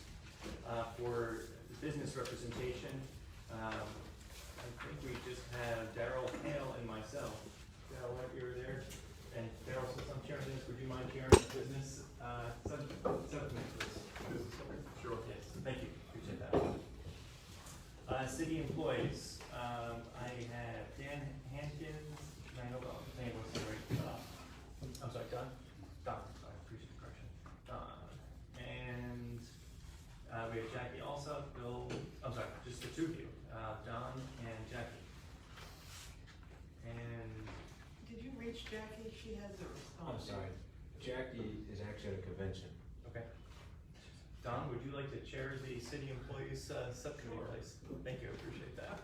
for business representation. I think we just have Daryl Hale and myself. Daryl, you were there, and Daryl, since I'm chairing this, would you mind chairing the business subcommittee, please? Sure. Yes, thank you, appreciate that. City employees, I have Dan Hankins. I hope the name was right. I'm sorry, Don? Don, I appreciate the correction. And we have Jackie also, Bill, I'm sorry, just the 2 of you, Don and Jackie. And Did you reach Jackie? She has a response. I'm sorry, Jackie is actually at a convention. Okay. Don, would you like to chair the city employees subcommittee, please? Thank you, I appreciate that.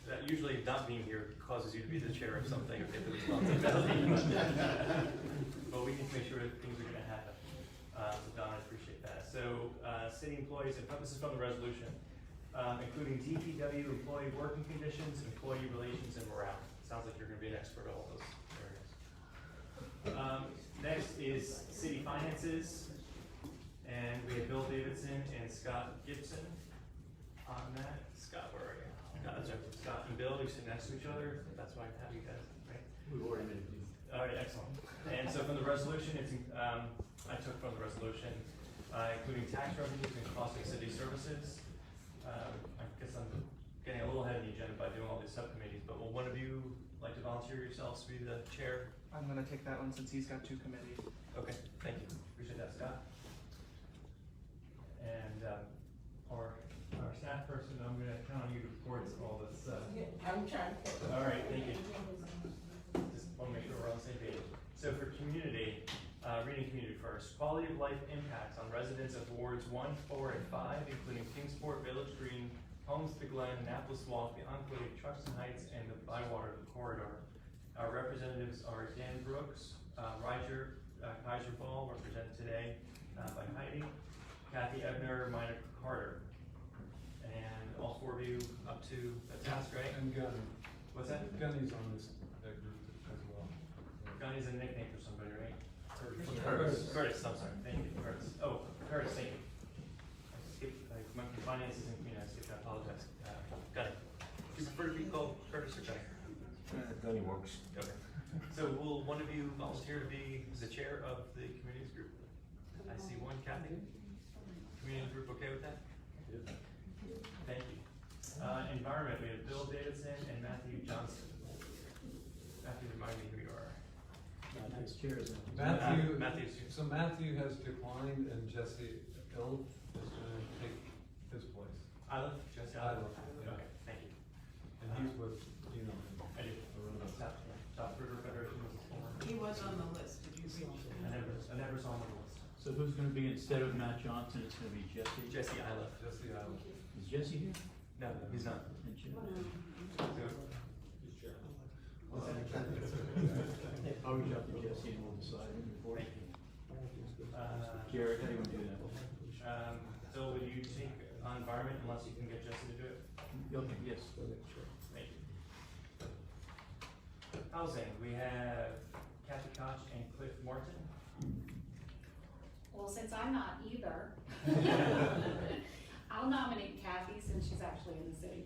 That usually not being here causes you to be the chair of something if the responsibility. But we need to make sure that things are gonna happen. So Don, I appreciate that. So city employees, and this is from the resolution, including DPW employee working conditions, employee relations, and morale. Sounds like you're gonna be an expert at all those areas. Next is city finances. And we have Bill Davidson and Scott Gibson on that. Scott, where are you? Scott and Bill, you sit next to each other. That's why I have you guys, right? We've already made these. All right, excellent. And so from the resolution, I took from the resolution, including tax revenues and cost of city services. I guess I'm getting a little ahead of the agenda by doing all these subcommittees, but will one of you like to volunteer yourselves to be the chair? I'm gonna take that one since he's got two committees. Okay, thank you. Appreciate that, Scott. And our staff person, I'm gonna count on you to record all this. I'm trying to. All right, thank you. Just want to make sure we're on the same page. So for community, reading community first. Quality of life impacts on residents of wards 1, 4, and 5, including Kingsport, Village Green, Homes to Glen, Annapolis Walk, the Enclave, Truxton Heights, and the Bywater Corridor. Our representatives are Dan Brooks, Roger Kaiser Ball, represented today by Heidi, Kathy Ebner, Mina Carter. And all four of you up to the task, right? And Gunny. What's that? Gunny's on that group as well. Gunny's a nickname for somebody, right? Curtis. Curtis, I'm sorry, thank you, Curtis. Oh, Curtis, thank you. I skipped, I went from finances and community, I skipped, I apologize. Gunny. Do you prefer to be called Curtis or Gunny? Gunny works. Okay. So will one of you volunteer to be the chair of the communities group? I see one, Kathy. Community group, okay with that? Thank you. Environment, we have Bill Davidson and Matthew Johnson. Matthew, remind me who you are. Matthew's chair is Matthew, so Matthew has declined and Jesse Ilf is gonna take his place. Isla, Jesse Isla. Okay, thank you. And he's with, you know. I do. South River Federation was his former. He was on the list, did you see? I never saw him on the list. So who's gonna be instead of Matt Johnson, it's gonna be Jesse? Jesse Isla. Jesse Isla. Is Jesse here? No, he's not. And Jim? What's that? I'll reach out to Jesse and we'll decide before. Thank you. Jared, how do you wanna do that? Bill, will you take on environment unless you can get Jesse to do it? Okay, yes, sure. Thank you. Housing, we have Kathy Koch and Cliff Morton. Well, since I'm not either, I'll nominate Kathy since she's actually in the city.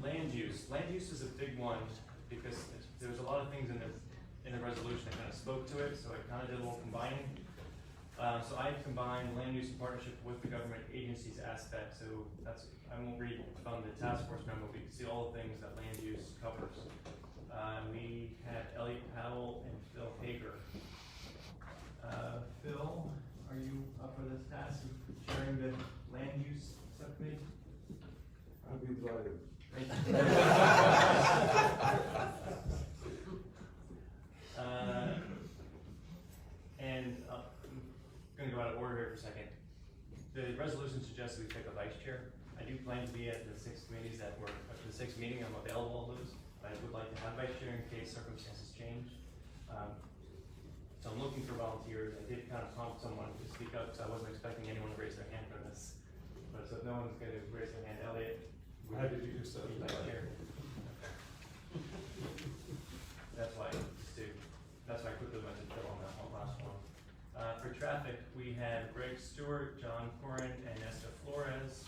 Land use. Land use is a big one because there's a lot of things in the resolution that kind of spoke to it, so I kind of did a little combining. So I combined land use in partnership with the government agencies aspect. So I won't read from the task force memo, but you can see all the things that land use covers. We had Elliot Powell and Phil Hager. Phil, are you up for this task of chairing the land use subcommittee? I'd be delighted. Thank I'm gonna go out of order here for a second. The resolution suggests we pick a vice chair. I do plan to be at the 6 committees that were, at the 6th meeting, I'm available to those. I would like to have vice chair in case circumstances change. So I'm looking for volunteers. I did kind of prompt someone to speak up, so I wasn't expecting anyone to raise their hand for this. But so if no one's gonna raise their hand, Elliot. How did you do so? Vice chair. That's why I quickly went to Phil on that one last one. For traffic, we had Greg Stewart, John Corin, and Esther Flores.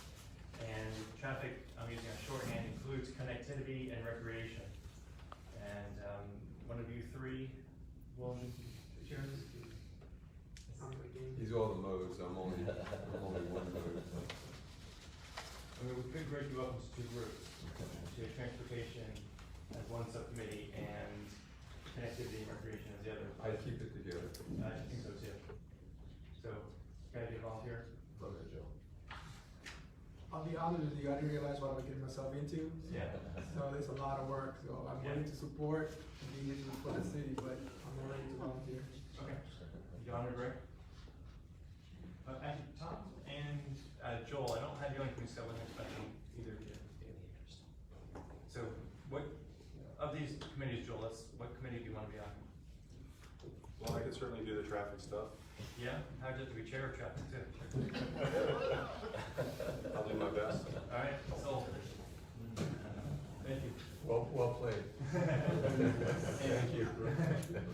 And traffic, I'm using a shorthand, includes connectivity and recreation. And one of you three will chair this. He's all the modes, I'm only one mode. I mean, we could break you up into 2 groups. So transportation as one subcommittee and connectivity and recreation as the other. I keep it together. I think so too. So, can I be a volunteer? Go ahead, Joe. I'll be honest with you, I didn't realize what I was getting myself into. Yeah. So it's a lot of work, so I'm willing to support and be here for the city, but I'm not ready to volunteer. Okay. John or Greg? Actually, Tom and Joel, I don't have you on committee, so I wasn't expecting either of you. So, what, of these committees, Joel, what committee do you want to be on? Well, I could certainly do the traffic stuff. Yeah? How'd you have to be chair of traffic too? I'll do my best. Alright, so. Thank you. Well played. Thank you.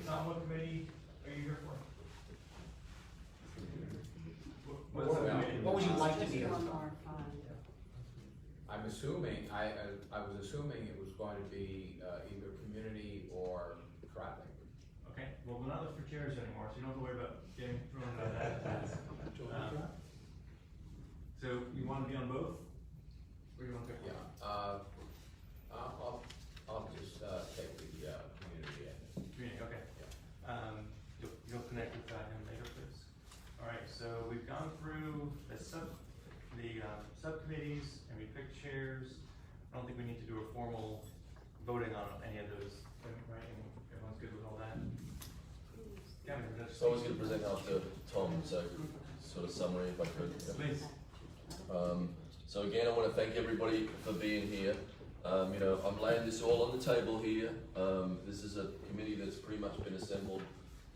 Tom, what committee are you here for? What would you like to be on? I'm assuming assuming, I was assuming it was going to be, either community or traffic. Okay, well, we're not looking for chairs anymore, so you don't have to worry about getting thrown out of that. So you want to be on both? Or you want to? Yeah, I'll just, take the, community end. Community, okay. You'll connect with him later, please. All right, so we've gone through the subcommittees and we picked chairs. I don't think we need to do a formal voting on any of those, right? And everyone's good with all that? Kevin, So I was going to present after Tom, so sort of summary if I could. Please. So again, I want to thank everybody for being here. You know, I'm laying this all on the table here. This is a committee that's pretty much been assembled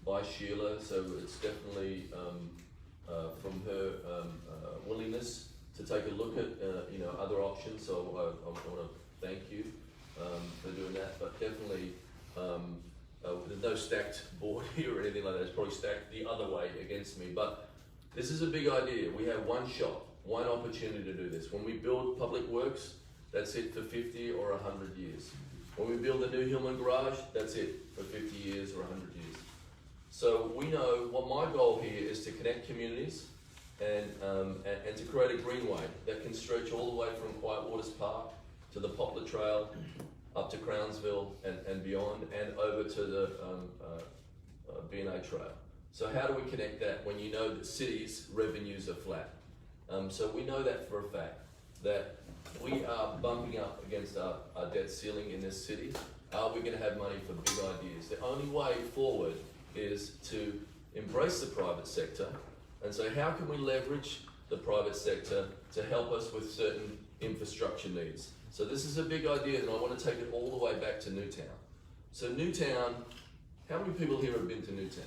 by Sheila, so it's definitely from her willingness to take a look at you know, other options. So I want to thank you for doing that. But definitely, there's no stacked board here or anything like that. It's probably stacked the other way against me. But this is a big idea. We have one shot, one opportunity to do this. When we build public works, that's it for 50 or 100 years. When we build a new Hillman garage, that's it for 50 years or 100 years. So we know what my goal here is to connect communities and to create a greenway that can stretch all the way from Quiet Waters Park to the Poplar Trail, up to Crownsville and beyond, and over to the B&A Trail. So how do we connect that when you know that cities' revenues are flat? So we know that for a fact, that we are bumping up against our debt ceiling in this city. Are we going to have money for big ideas? The only way forward is to embrace the private sector and say, how can we leverage the private sector to help us with certain infrastructure needs? So this is a big idea, and I want to take it all the way back to Newtown. So Newtown, how many people here have been to Newtown?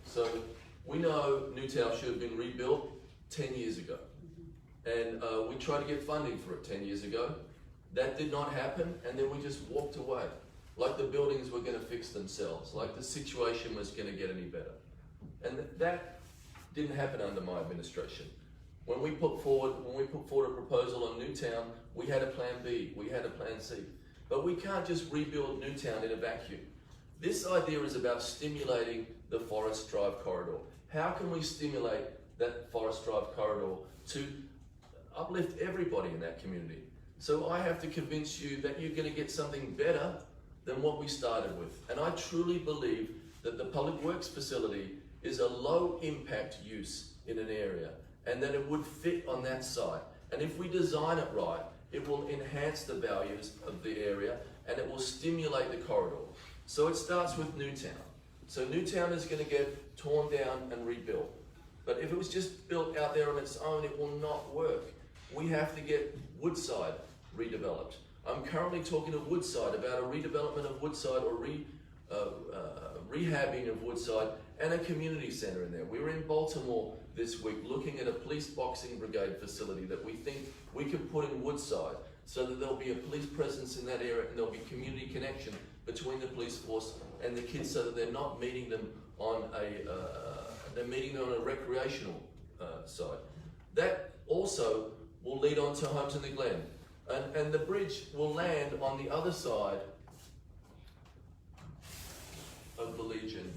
So we know Newtown should have been rebuilt 10 years ago. And we tried to get funding for it 10 years ago. That did not happen, and then we just walked away. Like the buildings were going to fix themselves, like the situation was going to get any better. And that didn't happen under my administration. When we put forward a proposal on Newtown, we had a plan B, we had a plan C. But we can't just rebuild Newtown in a vacuum. This idea is about stimulating the Forest Drive corridor. How can we stimulate that Forest Drive corridor to uplift everybody in that community? So I have to convince you that you're going to get something better than what we started with. And I truly believe that the Public Works facility is a low impact use in an area, and that it would fit on that site. And if we design it right, it will enhance the values of the area and it will stimulate the corridor. So it starts with Newtown. So Newtown is going to get torn down and rebuilt. But if it was just built out there on its own, it will not work. We have to get Woodside redeveloped. I'm currently talking to Woodside about a redevelopment of Woodside or rehabbing of Woodside and a community center in there. We were in Baltimore this week looking at a police boxing brigade facility that we think we could put in Woodside so that there'll be a police presence in that area and there'll be community connection between the police force and the kids so that they're not meeting them on a recreational side. That also will lead on to Homes in the Glen. And the bridge will land on the other side of the Legion,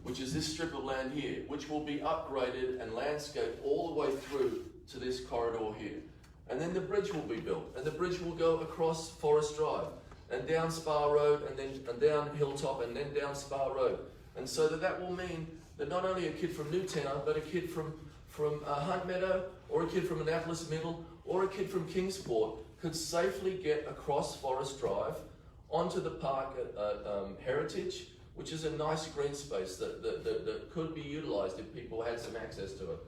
which is this strip of land here, which will be upgraded and landscaped all the way through to this corridor here. And then the bridge will be built, and the bridge will go across Forest Drive, and down Spa Road, and down Hilltop, and then down Spa Road. And so that will mean that not only a kid from Newtown, but a kid from Hunt Meadow, or a kid from Annapolis Middle, or a kid from Kingsport could safely get across Forest Drive onto the park at Heritage, which is a nice green space that could be utilised if people had some access to it.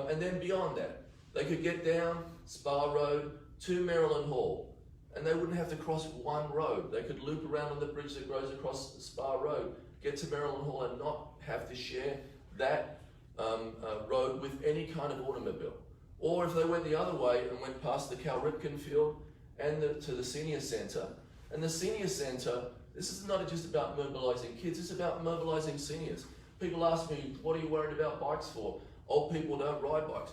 And then beyond that, they could get down Spa Road to Maryland Hall, and they wouldn't have to cross one road. They could loop around on the bridge that goes across Spa Road, get to Maryland Hall and not have to share that road with any kind of automobile. Or if they went the other way and went past the Cal Ripken Field and to the senior centre. And the senior centre, this is not just about mobilising kids, it's about mobilising seniors. People ask me, what are you worried about bikes for? Old people don't ride bikes.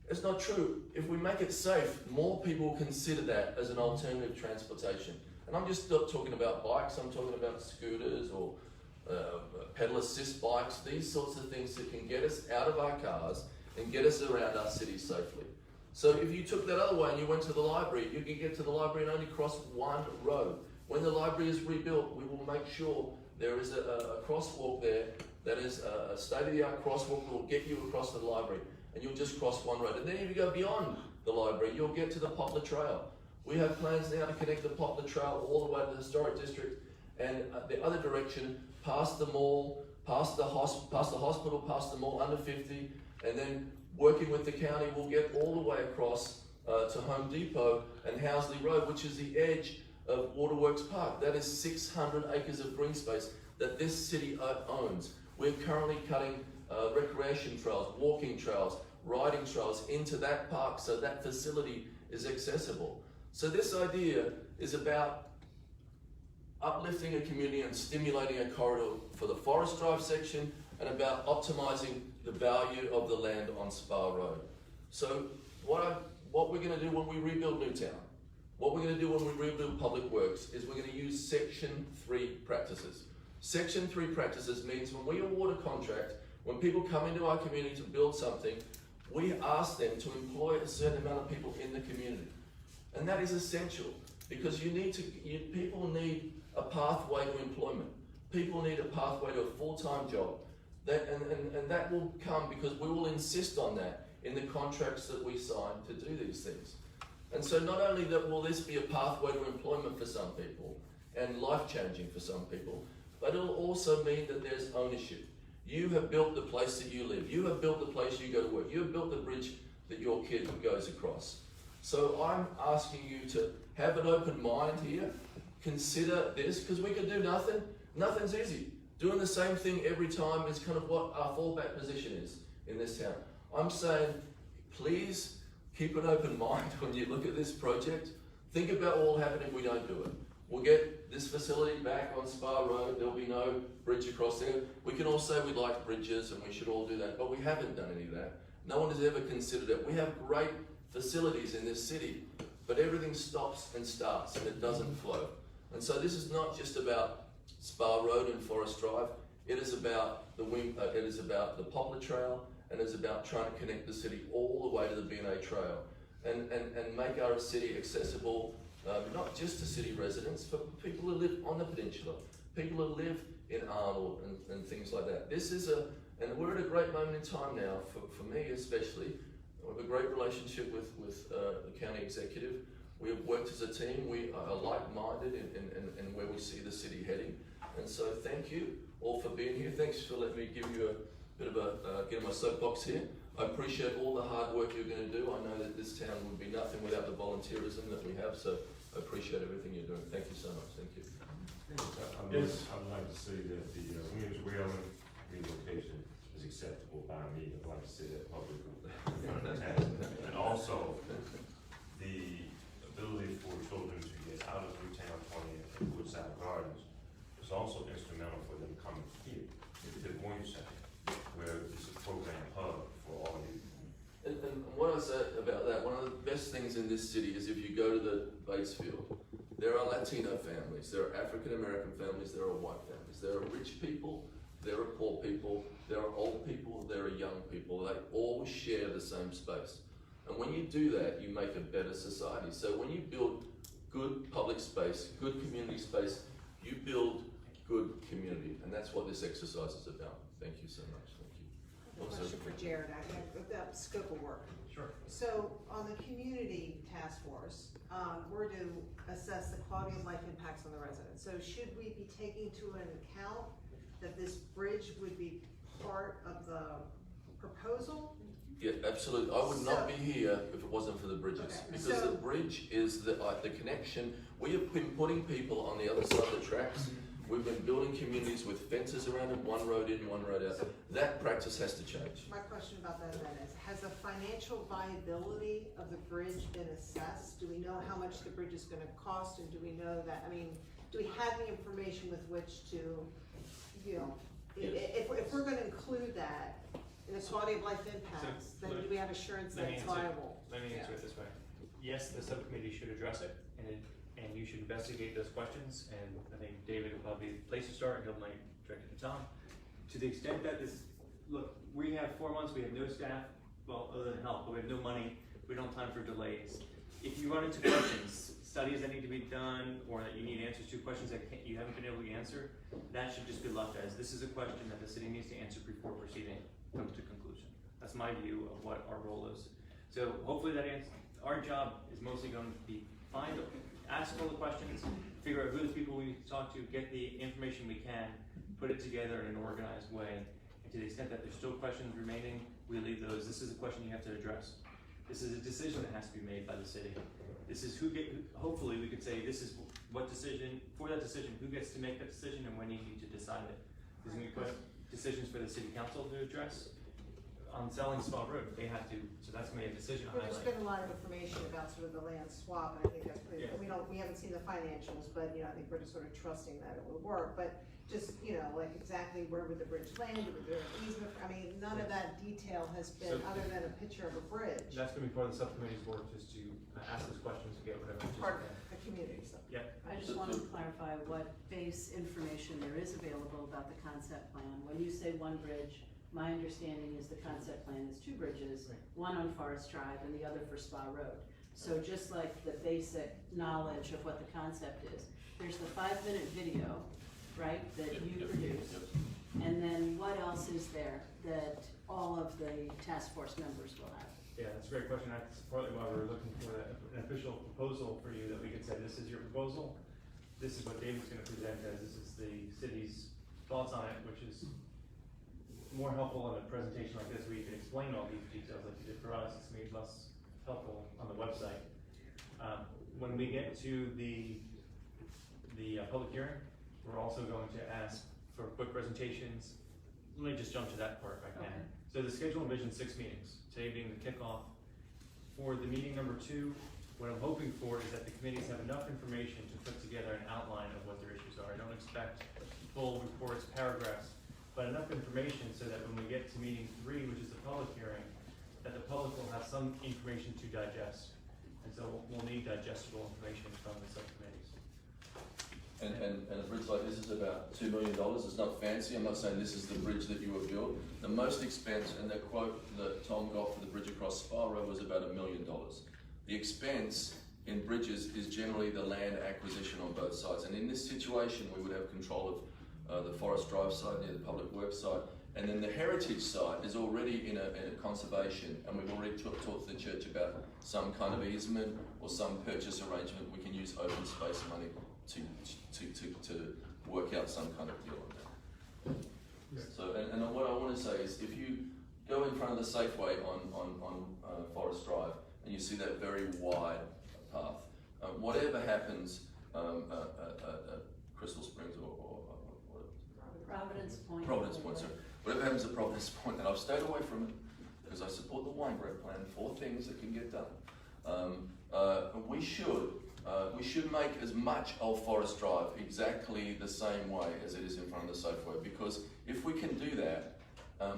It's not true. If we make it safe, more people will consider that as an alternative transportation. And I'm just not talking about bikes, I'm talking about scooters or pedal assist bikes, these sorts of things that can get us out of our cars and get us around our city safely. So if you took that other way and you went to the library, you can get to the library and only cross one road. When the library is rebuilt, we will make sure there is a crosswalk there that is a state-of-the-art crosswalk that will get you across to the library, and you'll just cross one road. And then if you go beyond the library, you'll get to the Poplar Trail. We have plans now to connect the Poplar Trail all the way to the Historic District and the other direction, past the mall, past the hospital, past the mall, under 50, and then working with the county, we'll get all the way across to Home Depot and Housley Road, which is the edge of Waterworks Park. That is 600 acres of green space that this city owns. We're currently cutting recreation trails, walking trails, riding trails into that park so that facility is accessible. So this idea is about uplifting a community and stimulating a corridor for the Forest Drive section and about optimizing the value of the land on Spa Road. So what we're going to do when we rebuild Newtown, what we're going to do when we rebuild Public Works is we're going to use Section 3 practices. Section 3 practices means when we award a contract, when people come into our community to build something, we ask them to employ a certain amount of people in the community. And that is essential because people need a pathway to employment. People need a pathway to a full-time job. And that will come because we will insist on that in the contracts that we sign to do these things. And so not only that will this be a pathway to employment for some people and life-changing for some people, but it'll also mean that there's ownership. You have built the place that you live. You have built the place you go to work. You have built the bridge that your kid goes across. So I'm asking you to have an open mind here. Consider this, because we can do nothing. Nothing's easy. Doing the same thing every time is kind of what our fallback position is in this town. I'm saying, please keep an open mind when you look at this project. Think about what will happen if we don't do it. We'll get this facility back on Spa Road. There'll be no bridge across there. We can all say we like bridges and we should all do that, but we haven't done any of that. No one has ever considered it. We have great facilities in this city, but everything stops and starts and it doesn't flow. And so this is not just about Spa Road and Forest Drive. It is about the Poplar Trail, and it's about trying to connect the city all the way to the B&A Trail and make our city accessible, not just to city residents, for people who live on the peninsula, people who live in Arnold and things like that. And we're at a great moment in time now, for me especially. We have a great relationship with the county executive. We have worked as a team. We are like-minded in where we see the city heading. And so thank you all for being here. Thanks for letting me give you a bit of get in my soapbox here. I appreciate all the hard work you're going to do. I know that this town would be nothing without the volunteerism that we have, so I appreciate everything you're doing. Thank you so much. Thank you. I'd like to say that the Williams Whalen relocation is acceptable by me. I'd like to say that publicly. And also, the ability for children to get out of Newtown 20 and Woodside Gardens is also instrumental for them coming here to the Williams Center, where it's a program hub for all youth. And what I say about that, one of the best things in this city is if you go to the Batesfield, there are Latino families, there are African American families, there are white families, there are rich people, there are poor people, there are old people, there are young people. They all share the same space. And when you do that, you make a better society. So when you build good public space, good community space, you build good community. And that's what this exercise is about. Thank you so much. Thank you. I have a question for Jared, I have about scope of work. Sure. So on the community task force, we're to assess the quality of life impacts on the residents. So should we be taking into account that this bridge would be part of the proposal? Yeah, absolutely. I would not be here if it wasn't for the bridges, because the bridge is the connection. We have been putting people on the other side of the tracks. We've been building communities with fences around them, one road in, one road out. That practice has to change. My question about that then is, has the financial viability of the bridge been assessed? Do we know how much the bridge is going to cost, and do we know that, I mean, do we have the information with which to, you know, if we're going to include that, and the quality of life impacts, then do we have assurance that it's viable? Let me answer it this way. Yes, the subcommittee should address it, and you should investigate those questions, and I think David will probably be the place to start, and he'll might direct it to Tom. To the extent that this, look, we have 4 months, we have no staff, well, other than help, but we have no money, we don't have time for delays. If you run into questions, studies that need to be done, or that you need answers to, questions that you haven't been able to answer, that should just be left as, this is a question that the city needs to answer before proceeding comes to conclusion. That's my view of what our role is. So hopefully that answers, our job is mostly going to be ask all the questions, figure out who the people we need to talk to, get the information we can, put it together in an organized way. And to the extent that there's still questions remaining, we leave those. This is a question you have to address. This is a decision that has to be made by the city. This is hopefully we could say this is what decision, for that decision, who gets to make that decision and when you need to decide it. There's going to be decisions for the city council to address. On selling Spa Road, they have to, so that's going to be a decision There's highlight. been a lot of information about sort of the land swap, and I think that's pretty, we haven't seen the financials, but, I think we're just sort of trusting that it will work, but just, like exactly where would the bridge land, would there an easement, none of that detail has been, other than a picture of a bridge. That's going to be part of the subcommittee's work, just to ask those questions and get whatever. Part of the community stuff. Yeah. I just wanted to clarify what base information there is available about the concept plan. When you say one bridge, my understanding is the concept plan is 2 bridges, one on Forest Drive and the other for Spa Road. So just like the basic knowledge of what the concept is, there's the 5-minute video, right, that you produced. And then what else is there that all of the task force members will have? Yeah, that's a great question. That's partly why we're looking for an official proposal for you, that we could say, this is your proposal. This is what David's going to present as, this is the city's thoughts on it, which is more helpful in a presentation like this where you can explain all these details like you did for us. It's made less helpful on the website. When we get to the public hearing, we're also going to ask for quick presentations. Let me just jump to that part if I can. Okay. So the schedule envisions 6 meetings, today being the kickoff. For the meeting number 2, what I'm hoping for is that the committees have enough information to put together an outline of what their issues are. I don't expect full reports, paragraphs, but enough information so that when we get to meeting 3, which is the public hearing, that the public will have some information to digest. And so we'll need digestible information from the subcommittees. And a bridge like this is about $2 million. It's not fancy. I'm not saying this is the bridge that you have built. The most expense, and the quote that Tom got for the bridge across Spa Road was about $1 million. The expense in bridges is generally the land acquisition on both sides. And in this situation, we would have control of the Forest Drive side near the Public Works side. And then the heritage side is already in a conservation, and we've already talked to the church about some kind of easement or some purchase arrangement. We can use open space money to work out some kind of deal on that. So, and what I want to say is, if you go in front of the Safeway on Forest Drive and you see that very wide path, whatever happens at Crystal Springs or Providence Point, sorry. Whatever happens at Providence Point, and I've stayed away from it because I support the Weinberg plan, 4 things that can get done. We should make as much of Forest Drive exactly the same way as it is in front of the Safeway, because if we can do that,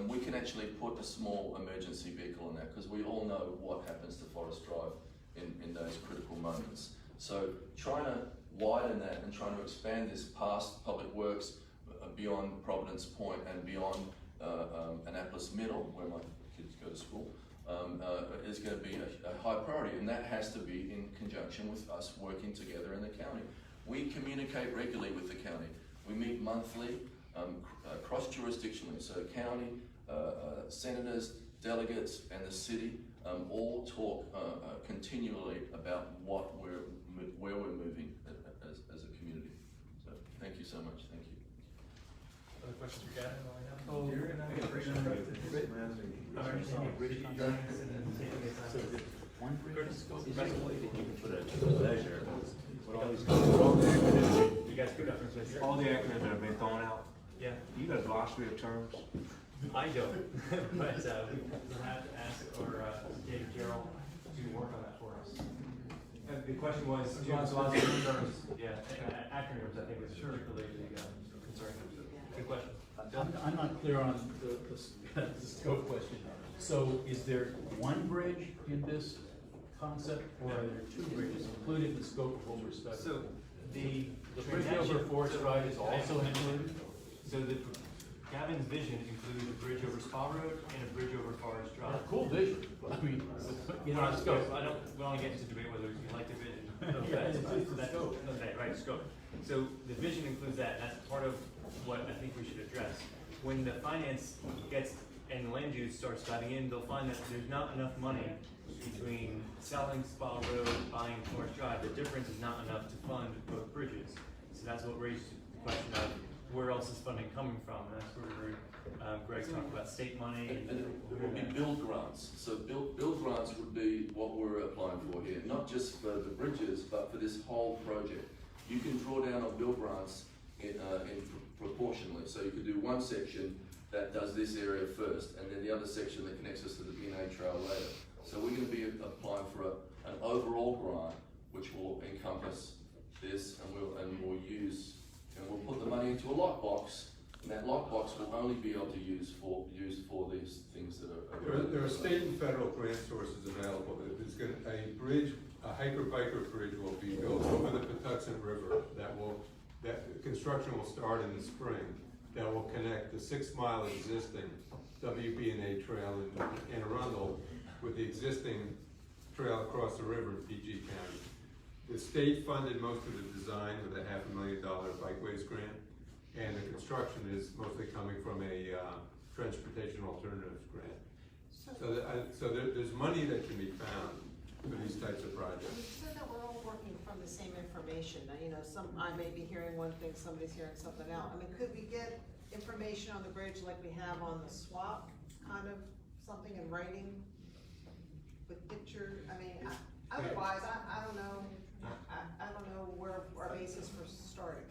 we can actually put a small emergency vehicle on that, because we all know what happens to Forest Drive in those critical moments. So trying to widen that and trying to expand this past Public Works beyond Providence Point and beyond Annapolis Middle, where my kids go to school, is going to be a high priority, and that has to be in conjunction with us working together in the county. We communicate regularly with the county. We meet monthly, cross-jurisdictionally, so county, senators, delegates, and the city all talk continually about where we're moving as a community. So thank you so much. Thank you. Other questions for Gavin? You guys good up here? All the acronyms that have been thrown out. Yeah. You got a glossary of terms? I don't, but we'll have to ask or David Carroll to work on that for us. And the question was, glossary terms, yeah, acronyms, I think was particularly concerning. Good question. I'm not clear on the scope question. So is there one bridge in this concept, or are there two bridges included in the scope of what we're studying? So the bridge over Forest Drive is also included? So Gavin's vision includes a bridge over Spa Road and a bridge over Forest Drive. Cool vision, I mean, you know, scope. We don't get into debate whether you like the vision. Yeah, it's the scope. Okay, right, scope. So the vision includes that, and that's part of what I think we should address. When the finance gets and the land use starts diving in, they'll find that there's not enough money between selling Spa Road, buying Forest Drive. The difference is not enough to fund both bridges. So that's what raised the question of where else is funding coming from? And that's where we heard Greg talk about state money. And it would be build grants. So build grants would be what we're applying for here, not just for the bridges, but for this whole project. You can draw down on build grants in proportionally. So you could do one section that does this area first, and then the other section that connects us to the B&A trail later. So we're going to be applying for an overall grant, which will encompass this, and we'll use, and we'll put the money into a lockbox, and that lockbox will only be able to use for these things that are. There are state and federal grant sources available. There's a bridge, a hiker-biker bridge will be built over the Patuxent River that construction will start in the spring. That will connect the 6-mile existing WB&A trail in Anne Arundel with the existing trail across the river in PG County. The state funded most of the design with a $500,000 bikeways grant, and the construction is mostly coming from a transportation alternatives grant. So there's money that can be found for these types of projects. So that we're all working from the same information. Now, you know, I may be hearing one thing, somebody's hearing something else. I mean, could we get information on the bridge like we have on the swap, kind of something in writing with picture? I mean, otherwise, I don't know. I don't know where our basis for starting.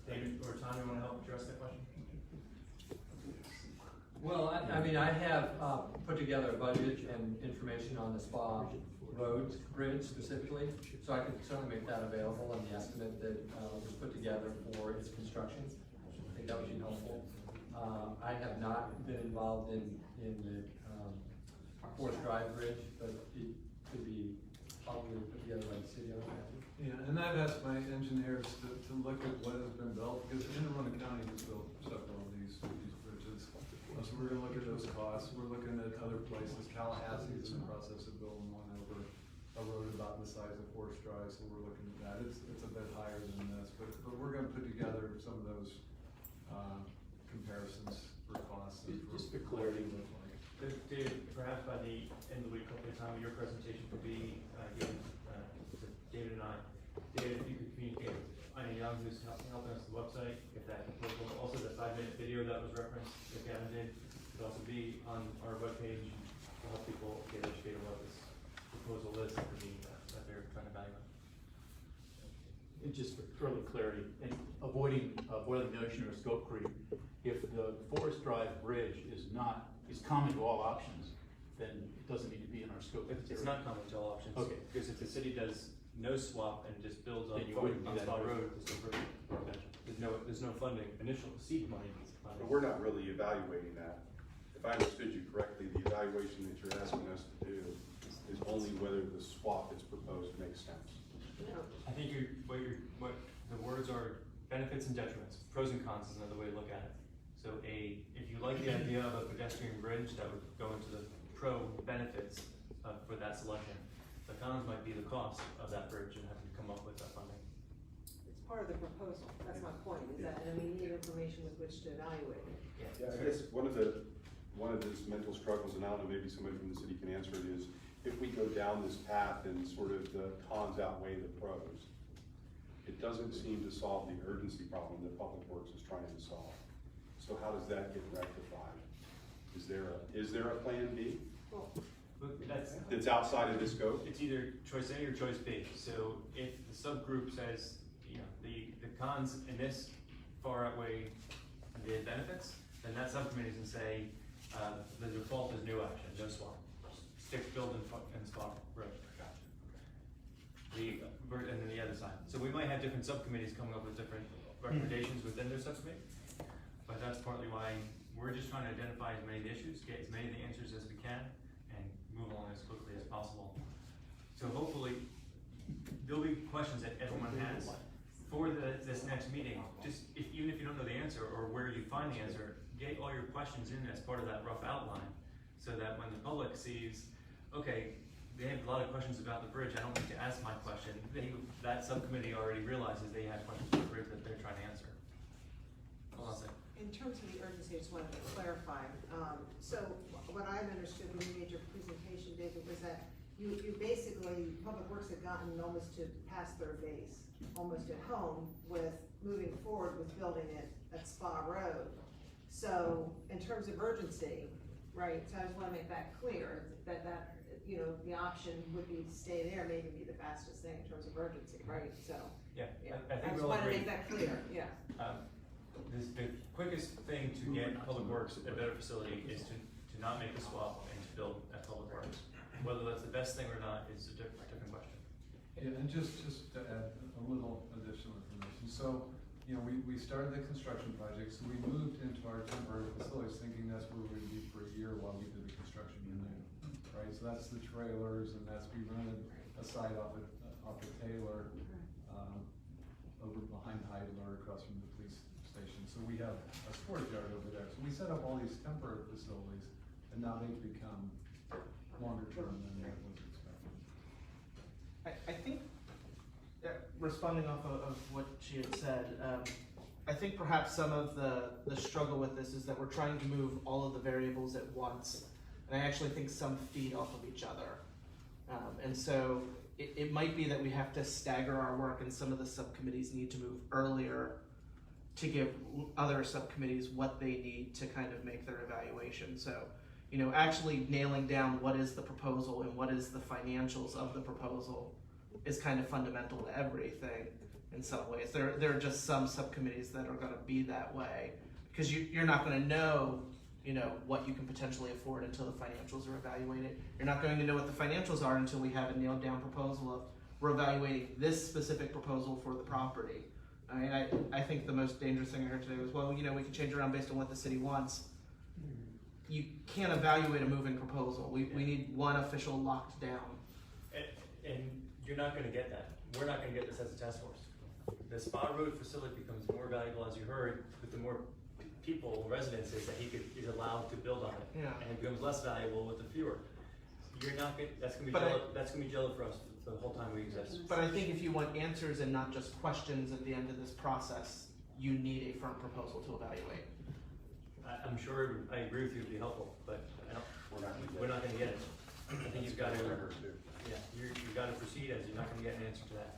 David or Tom, you want to help address that question? Well, I mean, I have put together a budget and information on the Spa Road Bridge specifically, so I can certainly make that available and the estimate that was put together for its construction. I think that would be helpful. I have not been involved in the Forest Drive Bridge, but it could be probably put together by the city. Yeah, and I've asked my engineers to look at what has been built, because Anne Arundel County has built several of these bridges. So we're gonna look at those costs. We're looking at other places. Tallahassee is in the process of building one over a road about the size of Forest Drive, so we're looking at that. It's a bit higher than this, but we're gonna put together some of those comparisons for costs. And Just for clarity. David, perhaps by the end of the week, hopefully the time of your presentation could be given to David and I. David, if you could communicate with Ina Young, who's helping us with the website, if that proposal, also the 5-minute video that was referenced that Gavin did, could also be on our webpage to help people get educated on what this proposal is that they're trying to evaluate. And just for further clarity, and avoiding boiling the ocean or scope creep, if the Forest Drive Bridge is common to all options, then it doesn't need to be in our scope. It's not common to all options. Okay. Because if the city does no swap and just builds on Then you wouldn't do that. Spa Road, there's no funding, initial seed money. But we're not really evaluating that. If I understood you correctly, the evaluation that you're asking us to do is only whether the swap that's proposed makes sense. I think what the words are benefits and detriments. Pros and cons is another way to look at it. So if you like the idea of a pedestrian bridge, that would go into the pro benefits for that selection. The cons might be the cost of that bridge and having to come up with that funding. It's part of the proposal. That's my point, is that, and we need information with which to evaluate it. Yeah, I guess one of these mental struggles, and I don't know, maybe somebody from the city can answer it, is if we go down this path and sort of the cons outweigh the pros, it doesn't seem to solve the urgency problem that Public Works is trying to solve. So how does that get rectified? Is there a plan B? Well, that's outside of the scope? It's either choice A or choice B. So if the subgroup says, you know, the cons in this far outweigh the benefits, then that subcommittee can say the default is no action, no swap. Stick, build, and swap road. And then the other side. So we might have different subcommittees coming up with different recommendations within their subcommittee. that's partly why we're just trying to identify as many of the issues, get as many of the answers as we can, and move along as quickly as possible. So hopefully, there'll be questions that everyone has for this next meeting. Just, even if you don't know the answer or where you find the answer, get all your questions in as part of that rough outline, so that when the public sees, okay, they have a lot of questions about the bridge, I don't need to ask my question, that subcommittee already realizes they have questions about the bridge that they're trying to answer. Hold on a second. In terms of the urgency, I just wanted to clarify. So what I understood when you made your presentation, David, was that you basically, Public Works had gotten almost to past their base, almost at home with moving forward with building it at Spa Road. So in terms of urgency, right, so I just wanna make that clear, that you know, the option would be to stay there, maybe be the fastest thing in terms of urgency, right? So, Yeah, yeah, I I think just we'll wanna agree. make that clear, yeah. The quickest thing to get Public Works a better facility is to not make a swap and to build at Public Works. Whether that's the best thing or not is a different question. Yeah, and just to add a little additional information, so, you know, we started the construction project, so we moved into our temporary facilities thinking that's where we would be for a year while we did the construction anew, right? So that's the trailers, and that's, we rented a site off of Taylor, over behind Heidler, across from the police station. So we have a storage yard over there. So we set up all these temporary facilities, and now they've become longer term than what was expected. I think, responding off of what she had said, I think perhaps some of the struggle with this is that we're trying to move all of the variables at once, and I actually think some feed off of each other. And so it might be that we have to stagger our work, and some of the subcommittees need to move earlier to give other subcommittees what they need to kind of make their evaluation. So, you know, actually nailing down what is the proposal and what is the financials of the proposal is kind of fundamental to everything in some ways. There are just some subcommittees that are going to be that way, because you're not going to know, you know, what you can potentially afford until the financials are evaluated. You're not going to know what the financials are until we have a nailed down proposal of we're evaluating this specific proposal for the property. I mean, I think the most dangerous thing I heard today was, well, you know, we can change around based on what the city wants. You can't evaluate a moving proposal. We need one official locked down. And you're not gonna get that. We're not gonna get this as a task force. The Spa Road facility becomes more valuable, as you heard, with the more people, residences that is allowed to build on it. Yeah. And it becomes less valuable with the fewer. You're not gonna, that's gonna be jello for us the whole time we exist. But I think if you want answers and not just questions at the end of this process, you need a firm proposal to evaluate. I'm sure, I agree with you, it'd be helpful, but we're not gonna get it. I think you've gotta, you've gotta proceed as you're not gonna get an answer to that.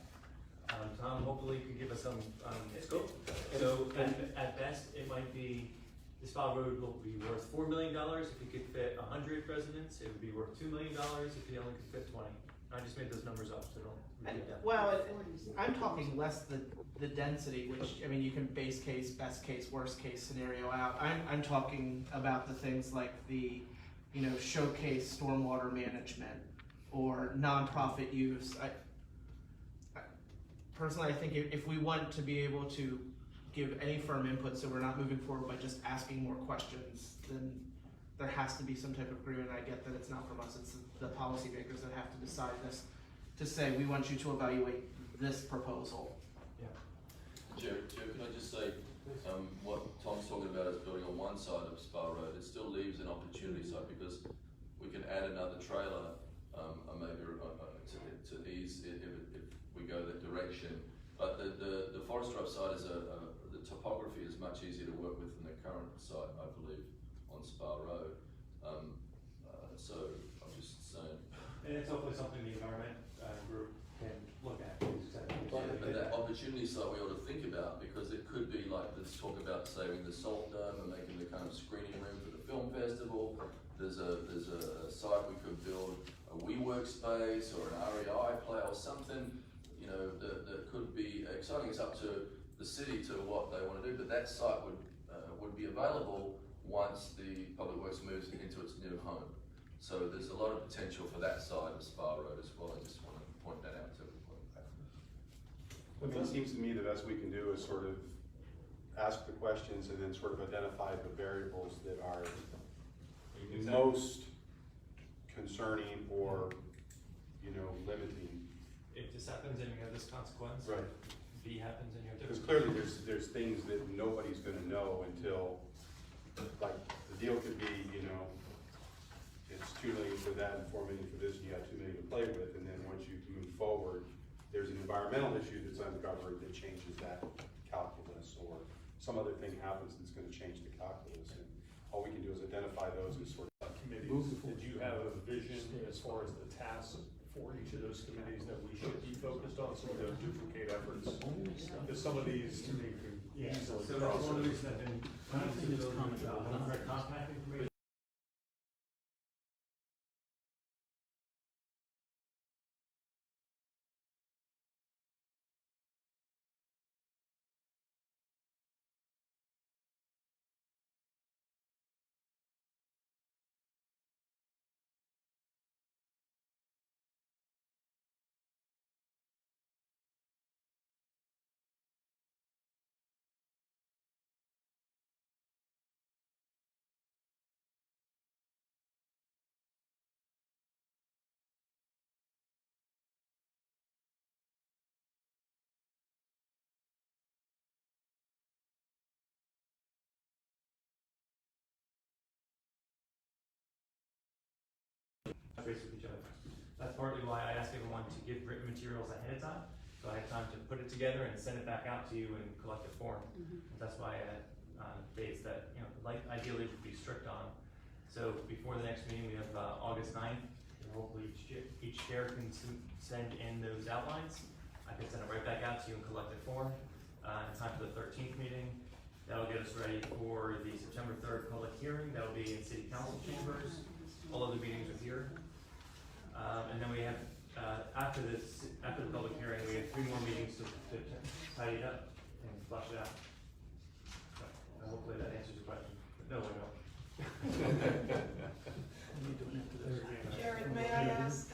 Tom, hopefully you can give us some, scope. So at best, it might be, the Spa Road will be worth $4 million if you could fit 100 residents. It would be worth $2 million if you only could fit 20. I just made those numbers up, so don't repeat that. Well, I'm talking less the density, which, I mean, you can base case, best case, worst case scenario out. I'm talking about the things like the, you know, showcase stormwater management or nonprofit use. Personally, I think if we want to be able to give any firm input so we're not moving forward by just asking more questions, then there has to be some type of agreement. I get that it's not from us, it's the policymakers that have to decide this, to say, we want you to evaluate this proposal. Yeah. Chair, can I just say, what Tom's talking about is building on one side of Spa Road, it still leaves an opportunity side, because we can add another trailer, maybe to ease it if we go that direction. But the Forest Drive side is the topography is much easier to work with than the current site, I believe, on Spa Road. So I'm just saying. And it's hopefully something the environment group can look at. But that opportunity site we ought to think about, because it could be like, let's talk about saving the Salt Dome and making the kind of screening room for the film festival. There's a site we could build a WeWork space or an REI play or something, you know, that could be exciting. It's up to the city to what they want to do, but that site would be available once the Public Works moves into its new home. So there's a lot of potential for that side of Spa Road as well. I just want to point that out to everybody. I mean, it seems to me the best we can do is sort of ask the questions and then sort of identify the variables that are Exactly. most concerning or, limiting. If this happens and you have this consequence, Right. B happens and you have Because different. clearly there's things that nobody's gonna know until, like, the deal could be, it's 2 million for that and 4 million for this, and you got 2 million to play with, and then once you move forward, there's an environmental issue that's uncovered that changes that calculus, or some other thing happens that's gonna change the calculus, and all we can do is identify those as sort of. Committees, did you have a vision as far as the tasks for each of those committees that we should be focused on, so we don't duplicate efforts? Because some of these to me could easily So cross. that's one of the reasons I've been trying to build contact information. Face with each other. That's partly why I ask everyone to give written materials ahead of time, so I have time to put it together and send it back out to you in collective form. That's why I had dates that, ideally would be strict on. So before the next meeting, we have August 9th, and hopefully each chair can send in those outlines. I can send it right back out to you in collective form, in time for the 13th meeting. That'll get us ready for the September 3rd public hearing. That'll be in city council chambers. All other meetings are here. And then we have, after the public hearing, we have 3 more meetings to tidy it up and flush it out. So, hopefully that answers your question. But no, I don't. Jared, may I ask,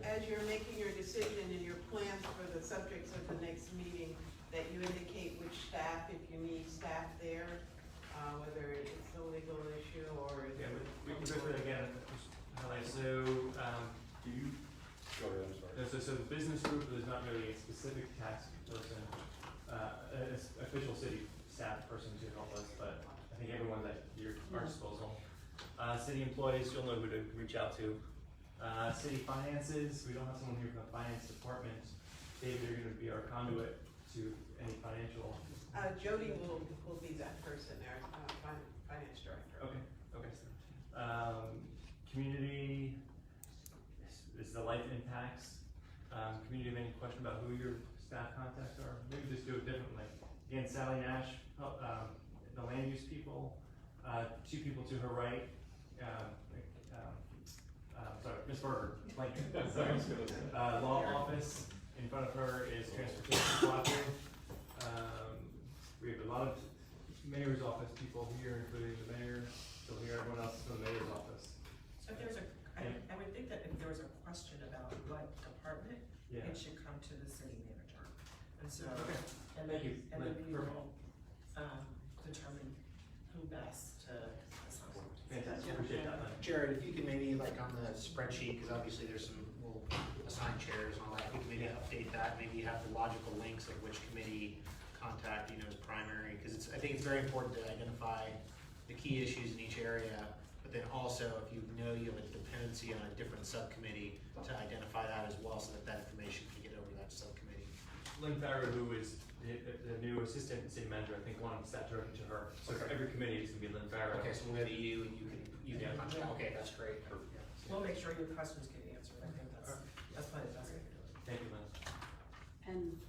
as you're making your decision and your plans for the subjects of the next meeting, that you indicate which staff, if you need staff there, whether it's a legal issue or. Yeah, we can go through it again. So, Do you, go ahead, I'm sorry. so the business group, there's not really a specific tax person, official city staff person to help us, but I think everyone's at our disposal. City employees, you'll know who to reach out to. City finances, we don't have someone here from the finance department. David, you're gonna be our conduit to any financial. Jody will be that person there, finance director. Okay. Community is the life impacts. Community, have any question about who your staff contacts are? Maybe just do it differently. Again, Sally Nash, the land use people, 2 people to her right. Sorry, Ms. Berger, sorry. Law office, in front of her is transportation cooperative. We have a lot of mayor's office people here, including the mayor, so here everyone else is from the mayor's office. So if there's I would think that if there was a question about what department, Yeah. it should come to the city manager. And so, Okay. and Thank you. then we Perfect. will, determine who best to assign. Fantastic, appreciate that, Lynn. Jared, if you could maybe like on the spreadsheet, because obviously there's some, we'll assign chairs and all that, if you could maybe update that, maybe have the logical links of which committee contact, as primary, because I think it's very important to identify the key issues in each area, but then also if you know you have a dependency on a different subcommittee, to identify that as well, so that that information can get over to that subcommittee. Lynn Farrow, who is the new assistant city manager, I think wanted that directed to her. So for every committee, it's gonna be Lynn Farrow. Okay, so we'll go to you and you can contact, okay, that's great. We'll make sure your questions get answered. I think that's probably the best way to do it. Thank you, Lynn. And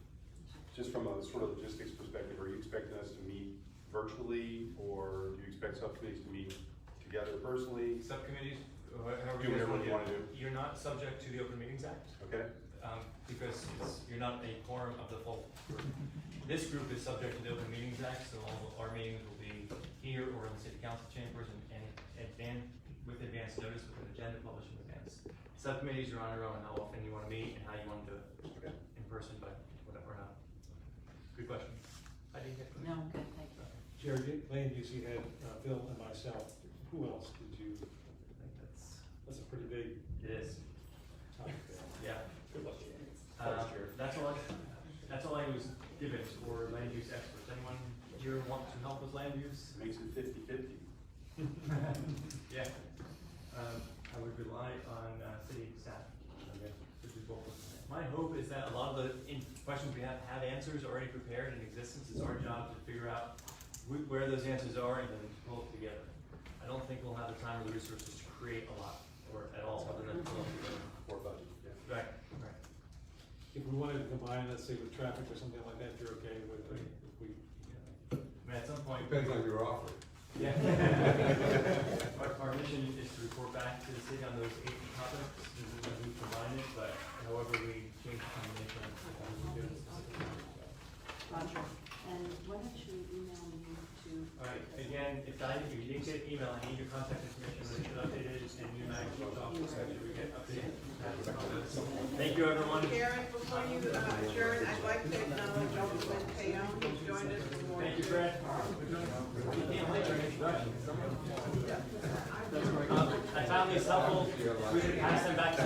Just from a sort of logistics perspective, are you expecting us to meet virtually, or do you expect subcommittees to meet together personally? Subcommittees, however Do whatever you wanna do. You're not subject to the Open Meetings Act. Okay. Because you're not a quorum of the full group. This group is subject to the Open Meetings Act, so all of our meetings will be here or in the city council chambers and with advance notice, with an agenda published in advance. Subcommittees are on your own, how often you wanna meet and how you wanna do it. Okay. In person, but whatever not. Good question. I didn't get. No, good, thank you. Jared, land use, you had Bill and myself. Who else did you? I think That's a pretty big it is. topic. Yeah. Good luck. That's all I was given for land use experts. Anyone here want to help with land use? Makes it 50-50. Yeah. I would rely on, city staff. To do both. My hope is that a lot of the questions we have answers already prepared in existence. It's our job to figure out where those answers are and then pull it together. I don't think we'll have the time or the resources to create a lot, or at all, other than pull it together. Or budget, yeah. Right, right. If we wanted to combine, let's say with traffic or something like that, you're okay with it? If we, I mean, at some point. Depends on your offer. Yeah. Our mission is to report back to the city on those 8 topics, and we combine it, but however we change the combination, we'll do it. Roger, and why don't you email me to? Alright, again, if you didn't get an email, I need your contact information, so get updated, and you and I will talk, so that we get updated. Thank you, everyone. Karen, before you adjourn, I'd like to acknowledge Alderman Payon, who joined us this morning. Thank you, Fred. I found these helpful, we can pass them back to